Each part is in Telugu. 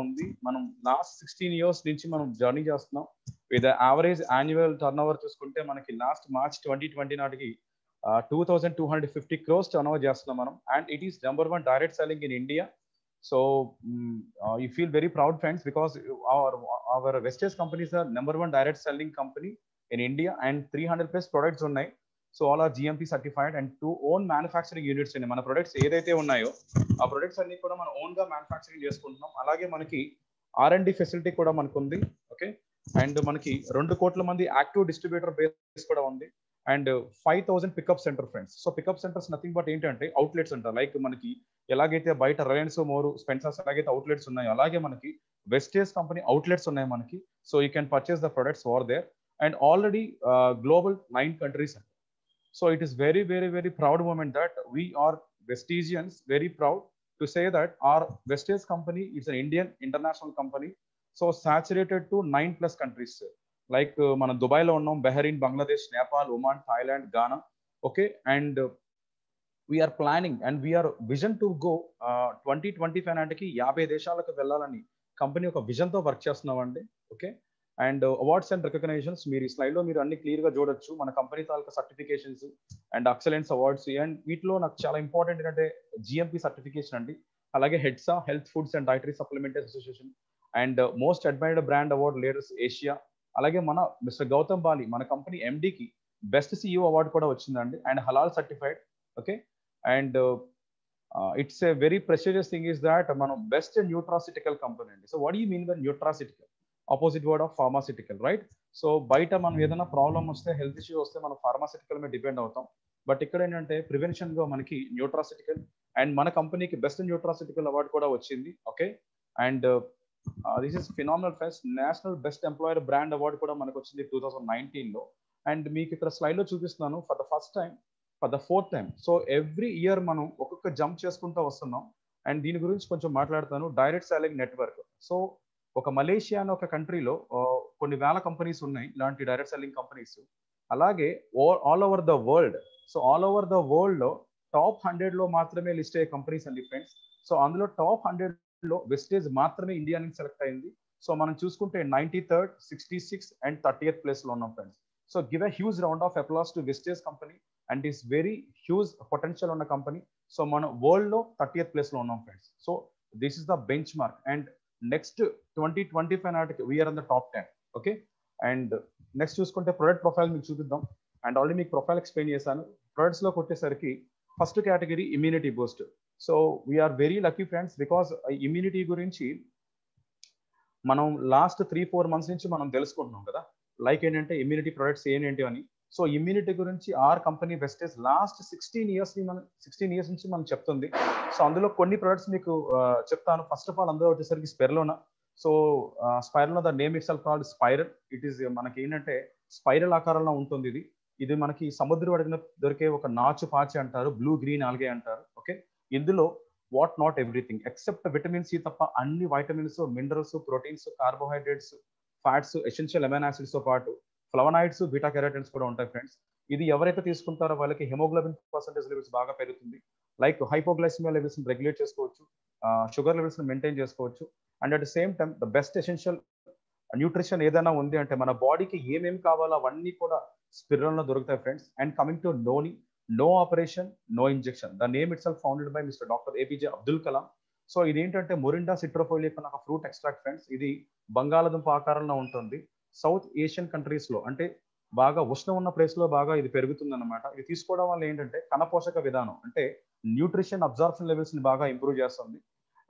ఉంది. మనం లాస్ట్ 16 ఇయర్స్ నుంచి మనం జర్నీ చేస్తున్నాం. With average annual turn over చూసుకుంటే మనకి లాస్ట్ మార్చ్ 2020 నాటికి 2250 crores టర్న్ ఓవర్ చేస్తున్నాం మనం. And it is number 1 direct selling in India. So you feel very proud, friends, because our Vestige company is the number 1 direct selling company in India, and 300 plus products ఉన్నాయి. So all are GMP certified and 2 own manufacturing units ఉన్నాయి. మన ప్రొడక్ట్స్ ఏదైతే ఉన్నాయో ఆ ప్రొడక్ట్స్ అన్ని కూడా మనం ఓన్ గా మ్యానుఫ్యాక్చరింగ్ చేసుకుంటున్నాం. అలాగే మనకి R&D ఫెసిలిటీ కూడా మనకు ఉంది. ఓకే, అండ్ మనకి 2 కోట్ల మంది యాక్టివ్ డిస్ట్రిబ్యూటర్ బేస్ కూడా ఉంది. And 5000 pickup centre, friends. So pickup centres nothing but ఏంటంటే అవుట్లెట్స్ అంటారు. లైక్ మనకి ఎలాగైతే బయట రిలయన్స్, మోరు, స్పెన్సర్స్ ఎలాగైతే అవుట్లెట్స్ ఉన్నాయో అలాగే మనకి వెస్టేజ్ కంపెనీ అవుట్లెట్స్ ఉన్నాయి మనకి. So you can purchase the products over there and already global 9 countries. So it is very, very, very proud moment that we are Vestigians, very proud to say that our Vestige company is an Indian international company. So saturated to 9 plus countries. Like మన దుబాయ్లో ఉన్నాం, Bahrain, Bangladesh, Nepal, Oman, Thailand, Ghana. Okay, and we are planning and we are vision to go 2025 నాటికి 50 దేశాలకు వెళ్ళాలని కంపెనీ ఒక విజన్ తో వర్క్ చేస్తున్నామండి. Okay, and awards and recognitions మీరు ఈ స్లైడ్ లో మీరు అన్ని క్లియర్ గా చూడొచ్చు. మన కంపెనీ తాలూకా certifications and excellence awards. And వీటిలో నాకు చాలా ఇంపార్టెంట్ ఏంటంటే GMP సర్టిఫికేషన్ అండి. అలాగే హెడ్సా, health foods and dietary supplementary association and most admired brand award leaders Asia. అలాగే మన మిస్టర్ గౌతమ్ బాలి మన కంపెనీ MDకి బెస్ట్ CEO అవార్డు కూడా వచ్చిందండి. అండ్ హలాల్ certified. Okay, and it's a very prestigious thing is that మనం బెస్ట్ న్యూట్రాసిటికల్ కంపెనీ అండి. So what you mean by nutraceutical? Opposite word of pharmaceutical, right? So బయట మనం ఏదైనా ప్రాబ్లమ్ వస్తే, హెల్త్ ఇష్యూ వస్తే మనం ఫార్మాసిటికల్ మీద డిపెండ్ అవుతాం. బట్ ఇక్కడ ఏంటంటే ప్రివెన్షన్ గా మనకి న్యూట్రాసిటికల్ అండ్ మన కంపెనీకి బెస్ట్ న్యూట్రాసిటికల్ అవార్డు కూడా వచ్చింది. Okay, and this is phenomenal pest. National best employer brand award కూడా మనకు వచ్చింది 2019 లో. అండ్ మీకు ఇక్కడ స్లైడ్ లో చూపిస్తున్నాను for the first time, for the 4th time. So every year మనం ఒక్కొక్క జంప్ చేసుకుంటూ వస్తున్నాం. అండ్ దీని గురించి కొంచెం మాట్లాడతాను. Direct selling network. సో ఒక మలేషియా అనే ఒక కంట్రీలో కొన్ని వేల కంపెనీస్ ఉన్నాయి ఇలాంటి డైరెక్ట్ సెల్లింగ్ కంపెనీస్. అలాగే all over the world, so all over the world లో టాప్ 100 లో మాత్రమే లిస్ట్ అయ్యే కంపెనీస్ అండి, ఫ్రెండ్స్. సో అందులో టాప్ 100 లో వెస్టేజ్ మాత్రమే ఇండియా నుంచి సెలెక్ట్ అయింది. సో మనం చూసుకుంటే 93rd, 66th and 30th place లో ఉన్నాం, friends. So give a huge round of applause to Vestige company and is very huge potential ఉన్న కంపెనీ. సో మనం వరల్డ్ లో 30th ప్లేస్ లో ఉన్నాం, friends. So this is the benchmark. And next 2025 నాటికి we're in the top 10. Okay, and next చూసుకుంటే ప్రొడక్ట్ ప్రొఫైల్ మీకు చూపిద్దాం. అండ్ ఆల్రెడీ మీకు ప్రొఫైల్ ఎక్స్ప్లెయిన్ చేశాను. ప్రొడక్ట్స్ లో కొట్టేసరికి first category immunity boost. So we're very lucky, friends, because immunity గురించి మనం లాస్ట్ 3-4 months నుంచి మనం తెలుసుకుంటున్నాం కదా. లైక్ ఏంటంటే ఇమ్యూనిటీ ప్రొడక్ట్స్ ఏంటి అని. సో ఇమ్యూనిటీ గురించి our company Vestige last 16 years నుంచి మనం చెప్తుంది. సో అందులో కొన్ని ప్రొడక్ట్స్ మీకు చెప్తాను. ఫస్ట్ ఆఫ్ ఆల్ అందులో వచ్చేసరికి spirulina. So spirulina, the name itself called spiral. It is మనకి ఏంటంటే స్పైరల్ ఆకారంలో ఉంటుంది ఇది. ఇది మనకి సముద్రం అడిగిన దొరికే ఒక నాచు పాచి అంటారు, బ్లూ గ్రీన్ ఆల్గే అంటారు. ఓకే, ఇందులో what not everything except vitamin C తప్ప అన్ని vitamins, minerals, proteins, carbohydrates, fats, essential amino acids తో పాటు ఫ్లవనాయిడ్స్, బీటా కెరోటిన్స్ కూడా ఉంటాయి, ఫ్రెండ్స్. ఇది ఎవరైతే తీసుకుంటారో వాళ్ళకి హెమోగ్లోబిన్ పర్సెంటేజ్ లెవెల్స్ బాగా పెరుగుతుంది. లైక్ హైపోగ్లైసిమియా లెవెల్స్ రెగ్యులేట్ చేసుకోవచ్చు, షుగర్ లెవెల్స్ మెయింటైన్ చేసుకోవచ్చు. And at the same time the best essential nutrition ఏదైనా ఉంది అంటే మన బాడీకి ఏమేమి కావాలో అవన్నీ కూడా స్పిరుల్లో దొరుకుతాయి, friends. And coming to noni, no operation, no injection. The name itself founded by mister doctor APJ Abdul Kalam. So ఇదేంటంటే మొరిండా సిట్రోఫోలిక్ అనే ఒక ఫ్రూట్ ఎక్స్ట్రాక్ట్, ఫ్రెండ్స్. ఇది బంగాళదుంప ఆకారంలో ఉంటుంది. సౌత్ ఏషియన్ కంట్రీస్ లో అంటే బాగా ఉష్ణం ఉన్న ప్లేస్ లో బాగా ఇది పెరుగుతుంది అనమాట. ఇది తీసుకోవడం వల్ల ఏంటంటే కణపోషక విధానం అంటే న్యూట్రిషన్ అబ్జార్ప్షన్ లెవెల్స్ ని బాగా ఇంప్రూవ్ చేస్తుంది.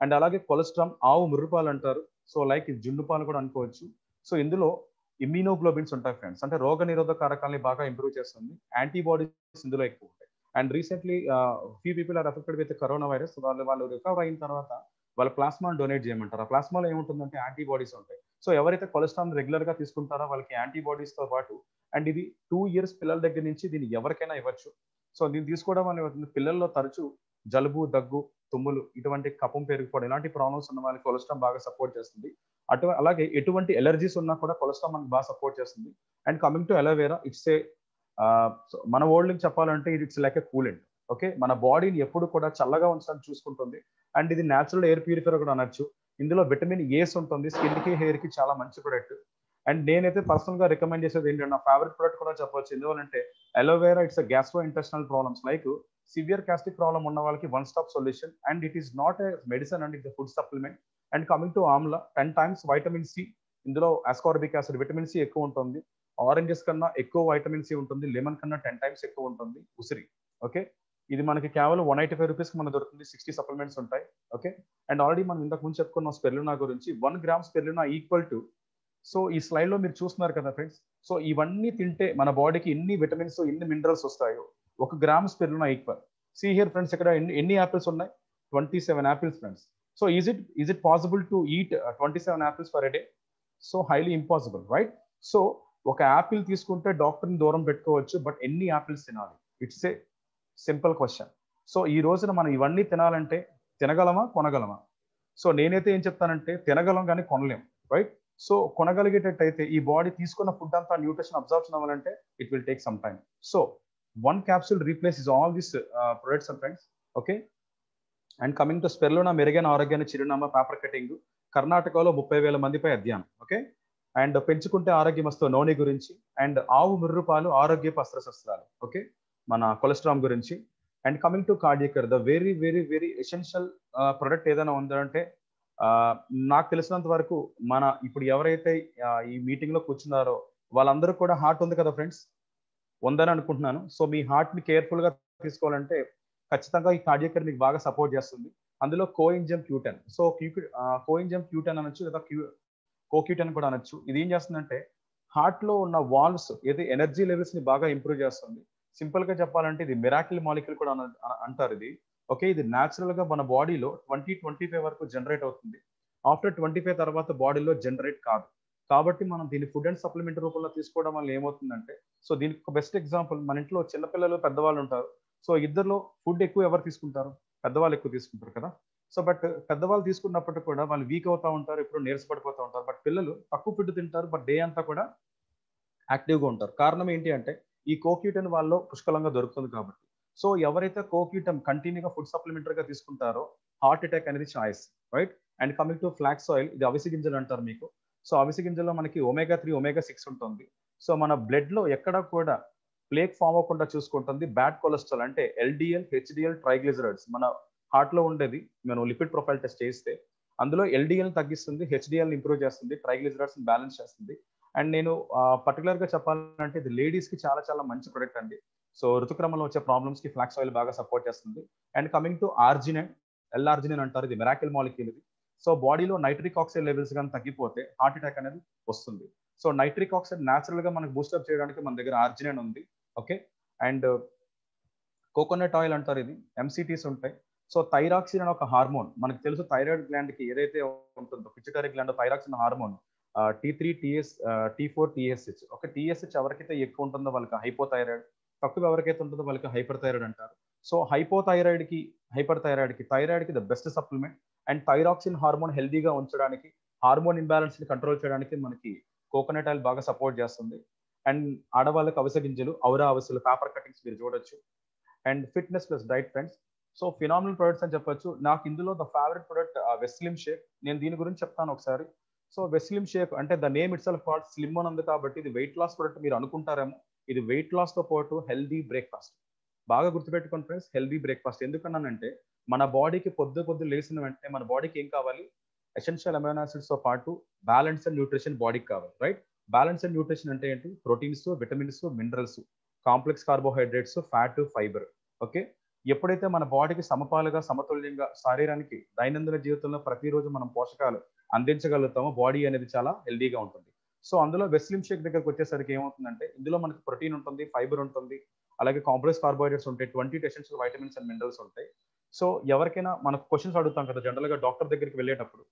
అండ్ అలాగే కొలెస్ట్రాల్, ఆవు ముర్రుపాలు అంటారు. సో లైక్ ఇది జున్ను పాలు కూడా అనుకోవచ్చు. సో ఇందులో ఇమ్యూనోగ్లోబిన్స్ ఉంటాయి, ఫ్రెండ్స్. అంటే రోగ నిరోధక కారకాలని బాగా ఇంప్రూవ్ చేస్తుంది. యాంటీబాడీస్ ఇందులో ఎక్కువ ఉంటాయి. And recently few people are affected with corona virus. వాళ్ళు రికవర్ అయిన తర్వాత వాళ్ళ ప్లాస్మాను డొనేట్ చేయమంటారు. ఆ ప్లాస్మాలో ఏముంటుందంటే యాంటీబాడీస్ ఉంటాయి. సో ఎవరైతే కొలెస్ట్రాల్ రెగ్యులర్ గా తీసుకుంటారో వాళ్ళకి యాంటీబాడీస్ తో పాటు, అండ్ ఇది 2 years పిల్లల దగ్గర నుంచి దీన్ని ఎవరికైనా ఇవ్వచ్చు. సో దీన్ని తీసుకోవడం వల్ల పిల్లల్లో తరచూ జలుబు, దగ్గు, తుమ్ములు, ఇటువంటి కఫం పెరిగిపోవడం, ఇలాంటి ప్రాబ్లమ్స్ ఉన్న వాళ్ళకి కొలెస్ట్రాల్ బాగా సపోర్ట్ చేస్తుంది. అలాగే ఎటువంటి ఎలర్జీస్ ఉన్నా కూడా కొలెస్ట్రాల్ మనకి బాగా సపోర్ట్ చేస్తుంది. And coming to aloe vera, it's a మన వరల్డ్ నుంచి చెప్పాలంటే it's like a coolant. Okay, మన బాడీని ఎప్పుడు కూడా చల్లగా ఉంచడానికి చూసుకుంటుంది. అండ్ ఇది న్యాచురల్ ఎయిర్ ప్యూరిఫైర్ కూడా అనొచ్చు. ఇందులో విటమిన్ ఏస్ ఉంటుంది, స్కిన్ కి హెయిర్ కి చాలా మంచి ప్రొడక్ట్. అండ్ నేనైతే పర్సనల్ గా రికమెండ్ చేసేది ఏంటంటే నా ఫేవరెట్ ప్రొడక్ట్ కూడా చెప్పొచ్చు. ఎందుకంటే aloe vera it's gastro intestinal problems like severe gastric problem ఉన్న వాళ్ళకి one stop solution. And it is not a medicine and it's food supplement. And coming to amla 10 times vitamin C, ఇందులో అస్కార్బిక్ యాసిడ్ విటమిన్ సి ఎక్కువ ఉంటుంది. ఆరెంజెస్ కన్నా ఎక్కువ వైటమిన్ సి ఉంటుంది, లెమన్ కన్నా 10 times ఎక్కువ ఉంటుంది ఉసిరి. ఓకే, ఇది మనకి కేవలం 185 రూపీస్ కి మనకు దొరుకుతుంది. 60 సప్లిమెంట్స్ ఉంటాయి. ఓకే, అండ్ ఆల్రెడీ మనం ఇంతకు ముందు చెప్పుకున్న స్పెర్లునా గురించి 1 gram spirulina equal to, so ఈ స్లైడ్ లో మీరు చూస్తున్నారు కదా ఫ్రెండ్స్, సో ఇవన్నీ తింటే మన బాడీకి ఎన్ని విటమిన్స్ ఎన్ని మినరల్స్ వస్తాయో 1 gram spirulina equal. See here friends, ఇక్కడ ఎన్ని యాపిల్స్ ఉన్నాయి? 27 apples friends. So is it possible to eat 27 apples for a day? So highly impossible, right? So ఒక యాపిల్ తీసుకుంటే డాక్టర్ని దూరం పెట్టుకోవచ్చు, బట్ ఎన్ని యాపిల్స్ తినాలి? It's a simple question. So ఈ రోజున మనం ఇవన్నీ తినాలంటే తినగలమా, కొనగలమా? సో నేనైతే ఏం చెప్తానంటే తినగలం కానీ కొనలేం, రైట్? సో కొనగలిగేటట్టయితే ఈ బాడీ తీసుకున్న ఫుడ్ అంతా న్యూట్రిషన్ అబ్జర్ప్షన్ అవ్వాలంటే it will take some time. So 1 capsule replaces all these products and friends. Okay, and coming to spirulina మెరుగైన ఆరోగ్యాన్ని చిరునామా పేపర్ కటింగ్, కర్ణాటకలో 30,000 మందిపై అధ్యయనం. ఓకే, అండ్ పెంచుకుంటే ఆరోగ్యం వస్తూ నూనె గురించి, అండ్ ఆవు ముర్రుపాలు ఆరోగ్యపు అస్త్రశస్త్రాలు. ఓకే, మన కొలెస్ట్రాల్ గురించి. And coming to Cardiacare, the very very very essential product ఏదైనా ఉందంటే నాకు తెలిసినంత వరకు మన ఇప్పుడు ఎవరైతే ఈ మీటింగ్ లో కూర్చున్నారో వాళ్ళందరూ కూడా హార్ట్ ఉంది కదా ఫ్రెండ్స్, ఉందని అనుకుంటున్నాను. సో మీ హార్ట్ ని కేర్ఫుల్ గా తీసుకోవాలంటే ఖచ్చితంగా ఈ కార్డియకర్ మీకు బాగా సపోర్ట్ చేస్తుంది. అందులో coenzyme Q10. So coenzyme Q10 అనొచ్చు, లేదా కోక్యూటెన్ కూడా అనొచ్చు. ఇది ఏం చేస్తుందంటే హార్ట్ లో ఉన్న వాల్వ్స్ ఏది ఎనర్జీ లెవెల్స్ ని బాగా ఇంప్రూవ్ చేస్తుంది. సింపుల్ గా చెప్పాలంటే ఇది మిరాకిల్ మాలిక్యూల్ కూడా అంటారు ఇది. ఓకే, ఇది న్యాచురల్ గా మన బాడీలో 20-25 వరకు జనరేట్ అవుతుంది. ఆఫ్టర్ 25 తర్వాత బాడీలో జనరేట్ కాదు. కాబట్టి మనం దీన్ని ఫుడ్ అండ్ సప్లిమెంట్ రూపంలో తీసుకోవడం వల్ల ఏమవుతుందంటే, సో దీనికి ఒక బెస్ట్ ఎగ్జాంపుల్, మన ఇంట్లో చిన్నపిల్లలు పెద్దవాళ్ళు ఉంటారు. సో ఇద్దరులో ఫుడ్ ఎక్కువ ఎవరు తీసుకుంటారు? పెద్దవాళ్ళు ఎక్కువ తీసుకుంటారు కదా. సో బట్ పెద్దవాళ్ళు తీసుకున్నప్పటికీ కూడా వాళ్ళు వీక్ అవుతా ఉంటారు, ఎప్పుడు నీరసపడిపోతూ ఉంటారు. బట్ పిల్లలు తక్కువ ఫుడ్ తింటారు, బట్ డే అంతా కూడా యాక్టివ్గా ఉంటారు. కారణం ఏంటి అంటే ఈ కోక్యూటన్ వాళ్ళలో పుష్కలంగా దొరుకుతుంది కాబట్టి. సో ఎవరైతే కోక్యూటన్ కంటిన్యూగా ఫుడ్ సప్లిమెంటరీగా తీసుకుంటారో హార్ట్ అటాక్ అనేది choice, right? And coming to flax oil, ఇది అవిసె గింజలు అంటారు మీకు. సో అవిసె గింజల్లో మనకి omega-3 omega-6 ఉంటుంది. సో మన బ్లడ్ లో ఎక్కడ కూడా ప్లేక్ ఫామ్ అవ్వకుండా చూసుకుంటుంది. బ్యాడ్ కొలెస్ట్రాల్ అంటే LDL, HDL, ట్రైగ్లిజరైడ్స్ మన హార్ట్ లో ఉండేది. మనం లిపిడ్ ప్రొఫైల్ టెస్ట్ చేస్తే అందులో LDL తగ్గిస్తుంది, HDL ఇంప్రూవ్ చేస్తుంది, ట్రైగ్లిజరైడ్స్ బ్యాలెన్స్ చేస్తుంది. అండ్ నేను పర్టికులర్ గా చెప్పాలంటే ఇది లేడీస్ కి చాలా చాలా మంచి ప్రొడక్ట్ అండి. సో ఋతుక్రమంలో వచ్చే ప్రాబ్లమ్స్ కి ఫ్లాక్స్ ఆయిల్ బాగా సపోర్ట్ చేస్తుంది. And coming to arginine, L-arginine అంటారు, ఇది మిరాకిల్ మాలిక్యూల్ ఇది. సో బాడీలో నైట్రిక్ ఆక్సైడ్ లెవెల్స్ కానీ తగ్గిపోతే హార్ట్ అటాక్ అనేది వస్తుంది. సో నైట్రిక్ ఆక్సైడ్ న్యాచురల్ గా మనకు బూస్టప్ చేయడానికి మన దగ్గర ఆర్జినైన్ ఉంది. ఓకే, అండ్ కోకోనట్ ఆయిల్ అంటారు, ఇది MCTs ఉంటాయి. సో థైరాక్సిన్ అనే ఒక హార్మోన్ మనకు తెలుసు, థైరాయిడ్ గ్లాండ్ కి ఏదైతే ఉంటుందో pituitary gland thyroxine hormone T3, T4, TSH. ఒక TSH ఎవరికైతే ఎక్కువ ఉంటుందో వాళ్ళకి హైపోథైరాయిడ్, తక్కువ ఎవరికైతే ఉంటుందో వాళ్ళకి హైపర్ థైరాయిడ్ అంటారు. సో హైపోథైరాయిడ్ కి హైపర్ థైరాయిడ్ కి the best supplement. And thyroxine hormone హెల్దీగా ఉంచడానికి, హార్మోన్ ఇంబ్యాలెన్స్ ని కంట్రోల్ చేయడానికి మనకి కోకోనట్ ఆయిల్ బాగా సపోర్ట్ చేస్తుంది. అండ్ ఆడవాళ్ళకి అవిసె గింజలు, ఔరా అవిసెలు, పేపర్ కటింగ్స్ మీరు చూడొచ్చు. And fitness plus diet friends. So phenomenal products అని చెప్పొచ్చు. నాకు ఇందులో ద ఫేవరెట్ ప్రొడక్ట్ వెస్లిమ్ షేక్. నేను దీని గురించి చెప్తాను ఒకసారి. సో వెస్లిమ్ షేక్ అంటే the name itself called slim అని ఉంది కాబట్టి ఇది వెయిట్ లాస్ ప్రొడక్ట్ మీరు అనుకుంటారేమో. ఇది వెయిట్ లాస్ తో పాటు హెల్దీ బ్రేక్ఫాస్ట్. బాగా గుర్తుపెట్టుకోండి ఫ్రెండ్స్, హెల్దీ బ్రేక్ఫాస్ట్. ఎందుకన్నానంటే మన బాడీకి పొద్దు లేసిన వెంటనే మన బాడీకి ఏం కావాలి? ఎసెన్షియల్ అమైనో యాసిడ్స్ తో పాటు బ్యాలెన్స్ అండ్ న్యూట్రిషన్ బాడీకి కావాలి, రైట్? బ్యాలెన్స్ అండ్ న్యూట్రిషన్ అంటే ఏంటి? Proteins, vitamins, minerals, complex carbohydrates, fat, fibre. Okay, ఎప్పుడైతే మన బాడీకి సమపాలుగా సమతుల్యంగా శరీరానికి దైనందిన జీవితంలో ప్రతిరోజు మనం పోషకాలు అందించగలుగుతామో బాడీ అనేది చాలా హెల్దీగా ఉంటుంది. సో అందులో వెస్లిమ్ షేక్ దగ్గరకు వచ్చేసరికి ఏమవుతుందంటే ఇందులో మనకి ప్రోటీన్ ఉంటుంది, ఫైబర్ ఉంటుంది, అలాగే కాంప్లెక్స్ కార్బోహైడ్రేట్స్ ఉంటాయి, 20 ఎసెన్షియల్ వైటమిన్స్ అండ్ మినరల్స్ ఉంటాయి. సో ఎవరికైనా మనకు క్వశ్చన్స్ అడుగుతాం కదా జనరల్ గా డాక్టర్ దగ్గరికి వెళ్ళేటప్పుడు,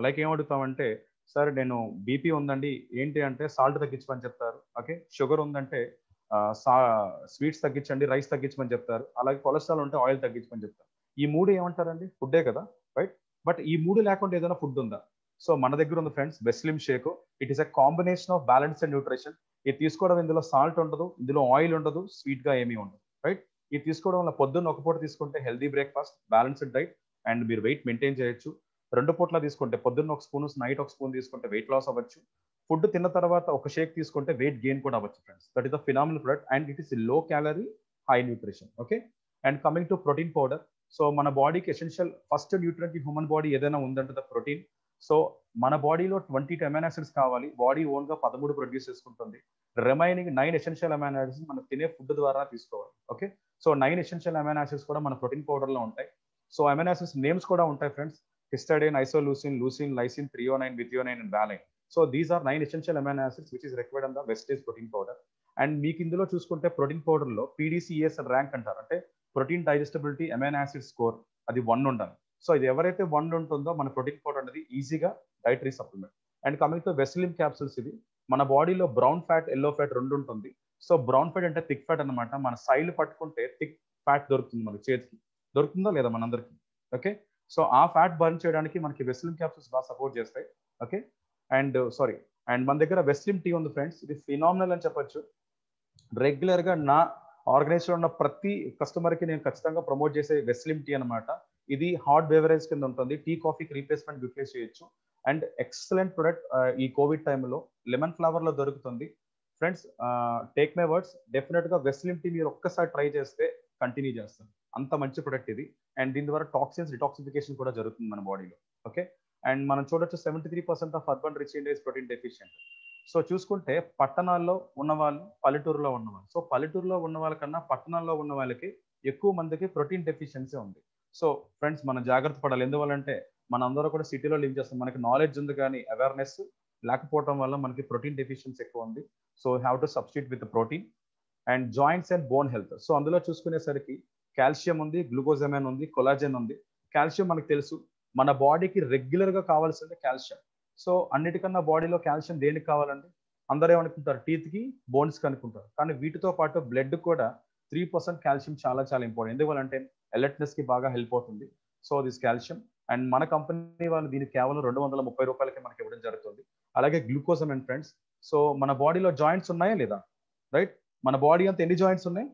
లైక్ ఏం అడుగుతామంటే, సార్ నేను బీపీ ఉందండి, ఏంటి అంటే సాల్ట్ తగ్గించమని చెప్తారు. ఓకే, షుగర్ ఉందంటే స్వీట్స్ తగ్గించండి, రైస్ తగ్గించమని చెప్తారు. అలాగే కొలెస్ట్రాల్ ఉంటే ఆయిల్ తగ్గించమని చెప్తారు. ఈ మూడు ఏమంటారండి? ఫుడ్డే కదా, రైట్? బట్ ఈ మూడు లేకుండా ఏదైనా ఫుడ్ ఉందా? సో మన దగ్గర ఉంది friends Veslim shake. It is a combination of balance and nutrition. ఇది తీసుకోవడం ఇందులో సాల్ట్ ఉండదు, ఇందులో ఆయిల్ ఉండదు, స్వీట్ గా ఏమీ ఉండదు, రైట్? ఇది తీసుకోవడం వల్ల పొద్దున్న ఒక పూట తీసుకుంటే healthy breakfast, balanced diet, and మీరు వెయిట్ మెయింటైన్ చేయొచ్చు. 2 పూట్ల తీసుకుంటే పొద్దున్న ఒక స్పూన్ నైట్ ఒక స్పూన్ తీసుకుంటే వెయిట్ లాస్ అవ్వచ్చు. ఫుడ్ తిన్న తర్వాత ఒక షేక్ తీసుకుంటే వెయిట్ గెయిన్ కూడా అవ్వచ్చు friends. That is the phenomenal product and it is low calorie high nutrition. Okay, and coming to protein powder. So మన బాడీకి essential first nutrient in human body ఏదైనా ఉందంటే ద ప్రోటీన్. సో మన బాడీలో 22 అమైనో యాసిడ్స్ కావాలి, బాడీ ఓన్ గా 13 ప్రొడ్యూస్ చేసుకుంటుంది. రిమైనింగ్ 9 ఎసెన్షియల్ అమైనో యాసిడ్స్ మనం తినే ఫుడ్ ద్వారా తీసుకోవాలి. Okay, so 9 essential amino acids కూడా మన ప్రోటీన్ పౌడర్ లో ఉంటాయి. సో అమైనో యాసిడ్స్ నేమ్స్ కూడా ఉంటాయి friends. Histidine, isoleucine, leucine, lysine, threonine, methionine and valine. So these are 9 essential amino acids which is required on the Vestige protein powder. And మీకు ఇందులో చూసుకుంటే ప్రోటీన్ పౌడర్ లో PDCAS ర్యాంక్ అంటారు, అంటే protein digestibility amino acid score అది 1 ఉండాలి. సో ఇది ఎవరైతే 1 ఉంటుందో మన ప్రోటీన్ పౌడర్ అనేది ఈజీగా dietary supplement. And coming to Veslim capsules, ఇది మన బాడీలో బ్రౌన్ ఫ్యాట్, ఎల్లో ఫ్యాట్ 2 ఉంటుంది. సో బ్రౌన్ ఫ్యాట్ అంటే థిక్ ఫ్యాట్ అనమాట. మన సైలు పట్టుకుంటే థిక్ ఫ్యాట్ దొరుకుతుంది మనకి, చేతికి దొరుకుతుందా లేదా మనందరికి. ఓకే, సో ఆ ఫ్యాట్ బర్న్ చేయడానికి మనకి వెస్లిమ్ క్యాప్సూల్స్ బాగా సపోర్ట్ చేస్తాయి. ఓకే, అండ్ మన దగ్గర వెస్లిమ్ టీ ఉంది ఫ్రెండ్స్. ఇది ఫినామినల్ అని చెప్పొచ్చు. రెగ్యులర్ గా నా ఆర్గనైజేషన్ ఉన్న ప్రతి కస్టమర్ కి నేను ఖచ్చితంగా ప్రమోట్ చేసే వెస్లిమ్ టీ అనమాట. ఇది హాట్ బెవరేజ్ కింద ఉంటుంది, టీ కాఫీకి రీప్లేస్మెంట్ యూటిలైజ్ చేయొచ్చు. And excellent product. ఈ కోవిడ్ టైంలో లెమన్ ఫ్లేవర్ లో దొరుకుతుంది friends. Take my words, definite గా వెస్లిమ్ టీ మీరు ఒక్కసారి ట్రై చేస్తే కంటిన్యూ చేస్తాను, అంత మంచి ప్రొడక్ట్ ఇది. అండ్ దీని ద్వారా టాక్సిన్స్ డిటాక్సిఫికేషన్ కూడా జరుగుతుంది మన బాడీలో. ఓకే, అండ్ మనం చూడొచ్చు 73% of urban rich India is protein deficient. So చూసుకుంటే పట్టణాల్లో ఉన్నవాళ్ళు, పల్లెటూరులో ఉన్నవాళ్ళు, సో పల్లెటూరులో ఉన్న వాళ్ళకన్నా పట్టణాల్లో ఉన్న వాళ్ళకి ఎక్కువ మందికి ప్రోటీన్ డెఫిషియన్సీ ఉంది. సో ఫ్రెండ్స్ మనం జాగ్రత్త పడాలి. ఎందువల్లంటే మన అందరూ కూడా సిటీలో లివ్ చేస్తాం, మనకి నాలెడ్జ్ ఉంది కానీ అవేర్నెస్ లేకపోవడం వల్ల మనకి ప్రోటీన్ డెఫిషియన్సీ ఎక్కువ ఉంది. So have to substitute with protein. And joints and bone health, so అందులో చూసుకునేసరికి కాల్షియం ఉంది, గ్లూకోజమైన్ ఉంది, కొలాజన్ ఉంది. కాల్షియం మనకు తెలుసు, మన బాడీకి రెగ్యులర్ గా కావాల్సింది కాల్షియం. సో అన్నిటికన్నా బాడీలో కాల్షియం దేనికి కావాలండి? అందరూ ఏమనుకుంటారు, టీత్ కి, బోన్స్ కి అనుకుంటారు. కానీ వీటితో పాటు బ్లడ్ కూడా 3% కాల్షియం చాలా చాలా ఇంపార్టెంట్. ఎందువల్లంటే అలర్ట్నెస్ కి బాగా హెల్ప్ అవుతుంది. So this calcium. అండ్ మన కంపెనీ వాళ్ళు దీనికి కేవలం 230 రూపాయలకి మనకి ఇవ్వడం జరుగుతుంది. అలాగే గ్లూకోజమైన్ ఫ్రెండ్స్. సో మన బాడీలో జాయింట్స్ ఉన్నాయా లేదా? రైట్, మన బాడీ అంతా ఎన్ని జాయింట్స్ ఉన్నాయి?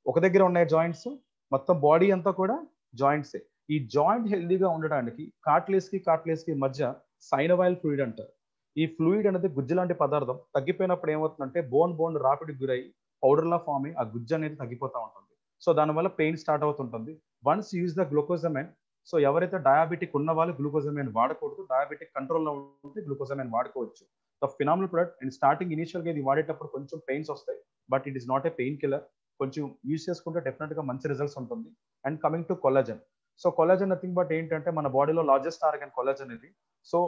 ఒక దగ్గర ఉన్నాయి జాయింట్స్, మొత్తం బాడీ అంతా కూడా జాయింట్సే. ఈ జాయింట్ హెల్దీగా ఉండడానికి కార్ట్లేస్ కి మధ్య సైనోవైల్ ఫ్లూయిడ్ అంటారు. ఈ ఫ్లూయిడ్ అనేది గుజ్జు లాంటి పదార్థం. తగ్గిపోయినప్పుడు ఏమవుతుందంటే బోన్ రాపిడికి గురై పౌడర్ లా ఫామ్ అయ్యి ఆ గుజ్జు అనేది తగ్గిపోతూ ఉంటుంది. సో దానివల్ల పెయిన్ స్టార్ట్ అవుతుంటుంది. Once use the glucosamine. So ఎవరైతే డయాబెటిక్ ఉన్న వాళ్ళు గ్లూకోజమైన్ వాడకూడదు, డయాబెటిక్ కంట్రోల్లో ఉంటే గ్లూకోజమైన్ వాడుకోవచ్చు. The phenomenal product. And starting initial గా ఇది వాడేటప్పుడు కొంచెం పెయిన్స్ వస్తాయి, but it is not a pain killer. కొంచెం యూజ్ చేసుకుంటే డెఫినెట్ గా మంచి రిజల్ట్స్ ఉంటుంది. And coming to collagen. So collagen nothing but ఏంటంటే మన బాడీలో లార్జెస్ట్ ఆర్గన్ కొలాజన్ ఇది. సో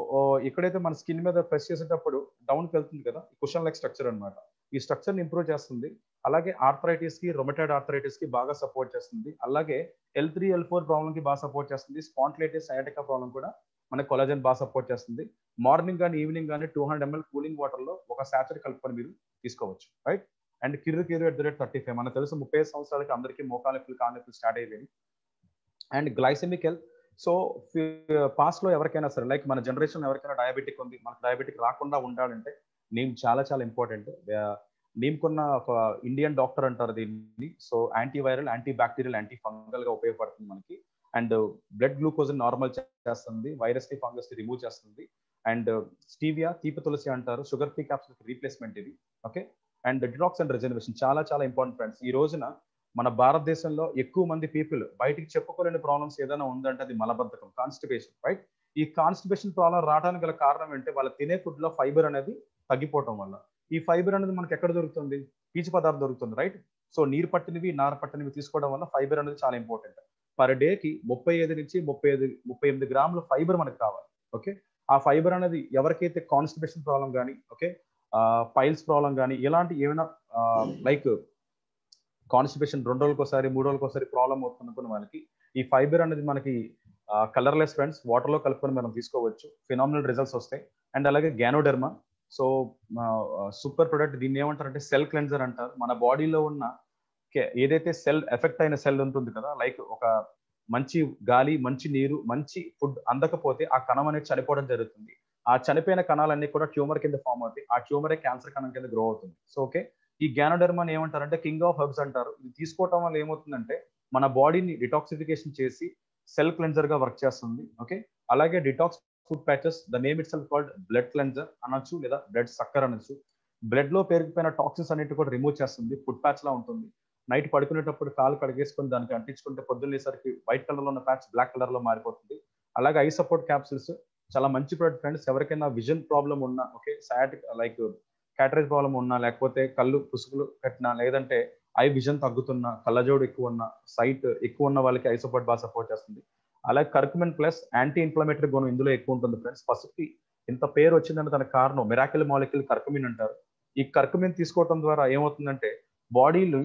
ఎక్కడైతే మన స్కిన్ మీద ప్రెస్ చేసేటప్పుడు డౌన్కి వెళ్తుంది కదా, కుషన్ లైక్ స్ట్రక్చర్ అనమాట. ఈ స్ట్రక్చర్ ని ఇంప్రూవ్ చేస్తుంది. అలాగే ఆర్థరైటిస్ కి, రొమటైడ్ ఆర్థరైటిస్ కి బాగా సపోర్ట్ చేస్తుంది. అలాగే L3 L4 ప్రాబ్లం కి బాగా సపోర్ట్ చేస్తుంది. స్పాండిలైటిస్, సయాటికా ప్రాబ్లం కూడా మన కొలాజన్ బాగా సపోర్ట్ చేస్తుంది. మార్నింగ్ కానీ ఈవినింగ్ కానీ 200 ml కూలింగ్ వాటర్ లో ఒక సాచర్ కలుపుకొని మీరు తీసుకోవచ్చు. రైట్, అండ్ కిర్రు @35. మనకు తెలుసు 35 సంవత్సరాలకి అందరికీ మోకాలు నొప్పులు, కాళ్ళ నొప్పులు స్టార్ట్ అయ్యేవి. And glycaemic health. So past లో ఎవరికైనా సరే, లైక్ మన జనరేషన్ ఎవరికైనా డయాబెటిక్ ఉంది, మనకు డయాబెటిక్ రాకుండా ఉండాలంటే నేమ్ చాలా చాలా ఇంపార్టెంట్. నేమ్కున్న ఒక ఇండియన్ డాక్టర్ అంటారు దీన్ని. So antiviral, anti bacterial, anti fungal గా ఉపయోగపడుతుంది మనకి. అండ్ బ్లడ్ గ్లూకోజ్ నార్మల్ చేస్తుంది, వైరస్ ని, ఫంగస్ ని రిమూవ్ చేస్తుంది. అండ్ స్టీవియా, తీపి తులసి అంటారు, షుగర్ ఫ్రీ క్యాప్సూల్ రీప్లేస్మెంట్ ఇది. ఓకే, అండ్ డిటాక్స్ అండ్ రెజనరేషన్ చాలా చాలా ఇంపార్టెంట్ ఫ్రెండ్స్. ఈ రోజున మన భారతదేశంలో ఎక్కువ మంది పీపుల్ బయటికి చెప్పుకోలేని ప్రాబ్లమ్స్ ఏదైనా ఉందంటే అది మలబద్ధకం, కాన్స్టిపేషన్. రైట్, ఈ కాన్స్టిపేషన్ ప్రాబ్లం రావడానికి గల కారణం ఏంటంటే వాళ్ళ తినే ఫుడ్ లో ఫైబర్ అనేది తగ్గిపోవటం వల్ల. ఈ ఫైబర్ అనేది మనకి ఎక్కడ దొరుకుతుంది? పీచు పదార్థం దొరుకుతుంది. రైట్, సో నీరు పట్టినవి, నార పట్టినవి తీసుకోవడం వల్ల ఫైబర్ అనేది చాలా ఇంపార్టెంట్. పర్ డేకి 35 నుంచి 38 గ్రాముల ఫైబర్ మనకు కావాలి. ఓకే, ఆ ఫైబర్ అనేది ఎవరికైతే కాన్స్టిపేషన్ ప్రాబ్లం కానీ, ఓకే, పైల్స్ ప్రాబ్లం కానీ, ఇలాంటి ఏమైనా లైక్ కాన్స్టిపేషన్ 2 రోజులకు ఒకసారి, 3 రోజులకు ఒకసారి ప్రాబ్లం అవుతున్న వాళ్ళకి ఈ ఫైబర్ అనేది మనకి కలర్లెస్ ఫ్రెండ్స్ వాటర్ లో కలుపుకొని మనం తీసుకోవచ్చు. ఫినామినల్ రిజల్ట్స్ వస్తాయి. అండ్ అలాగే గ్యానోడెర్మా. So super product. దీన్ని ఏమంటారంటే సెల్ క్లెన్జర్ అంటారు. మన బాడీలో ఉన్న ఏదైతే సెల్ ఎఫెక్ట్ అయిన సెల్ ఉంటుంది కదా, లైక్ ఒక మంచి గాలి, మంచి నీరు, మంచి ఫుడ్ అందకపోతే ఆ కణం అనేది చనిపోవడం జరుగుతుంది. ఆ చనిపోయిన కణాలన్నీ కూడా ట్యూమర్ కింద ఫామ్ అవుతాయి. ఆ ట్యూమరే క్యాన్సర్ కణం కింద గ్రో అవుతుంది. సో ఓకే, ఈ గ్యానోడెర్మాని ఏమంటారంటే కింగ్ ఆఫ్ హెర్బ్స్ అంటారు. ఇది తీసుకోవటం వల్ల ఏమవుతుందంటే మన బాడీని డిటాక్సిఫికేషన్ చేసి సెల్ క్లెన్జర్ గా వర్క్ చేస్తుంది. ఓకే, అలాగే detox food patches, the name itself called blood cleanser అనొచ్చు, లేదా బ్లడ్ సక్కర్ అనొచ్చు. బ్లడ్ లో పేరుకుపోయిన టాక్సిన్స్ అన్నిటి కూడా రిమూవ్ చేస్తుంది. ఫుడ్ ప్యాచ్ లా ఉంటుంది. నైట్ పడుకునేటప్పుడు కాలు కడిగేసుకొని దానికి అంటించుకుంటే పొద్దున్నేసరికి వైట్ కలర్ లో ఉన్న ప్యాచ్ బ్లాక్ కలర్ లో మారిపోతుంది. అలాగే ఐ సపోర్ట్ క్యాప్సిల్స్ చాలా మంచి ప్రోడక్ట్ ఫ్రెండ్స్. ఎవరికైనా విజన్ ప్రాబ్లం ఉన్నా, ఓకే, సయాటిక్ లైక్ క్యాటరేజ్ ప్రాబ్లం ఉన్నా, లేకపోతే కళ్ళు పుసుగులు కట్టినా, లేదంటే ఐ విజన్ తగ్గుతున్నా, కళ్ళజోడు ఎక్కువ ఉన్న, సైట్ ఎక్కువ ఉన్న వాళ్ళకి ఐ సపోర్ట్ బాగా సపోర్ట్ చేస్తుంది. అలాగే కర్కుమిన్ ప్లస్ యాంటీ ఇన్ఫ్లమేటరీ గుణం ఇందులో ఎక్కువ ఉంటుంది ఫ్రెండ్స్. పసుపుకి ఇంత పేరు వచ్చిందంటే దానికి కారణం మిరాకిల్ మాలిక్యూల్ కర్కుమిన్ అంటారు. ఈ కర్కుమిన్ తీసుకోవడం ద్వారా ఏమవుతుందంటే బాడీలో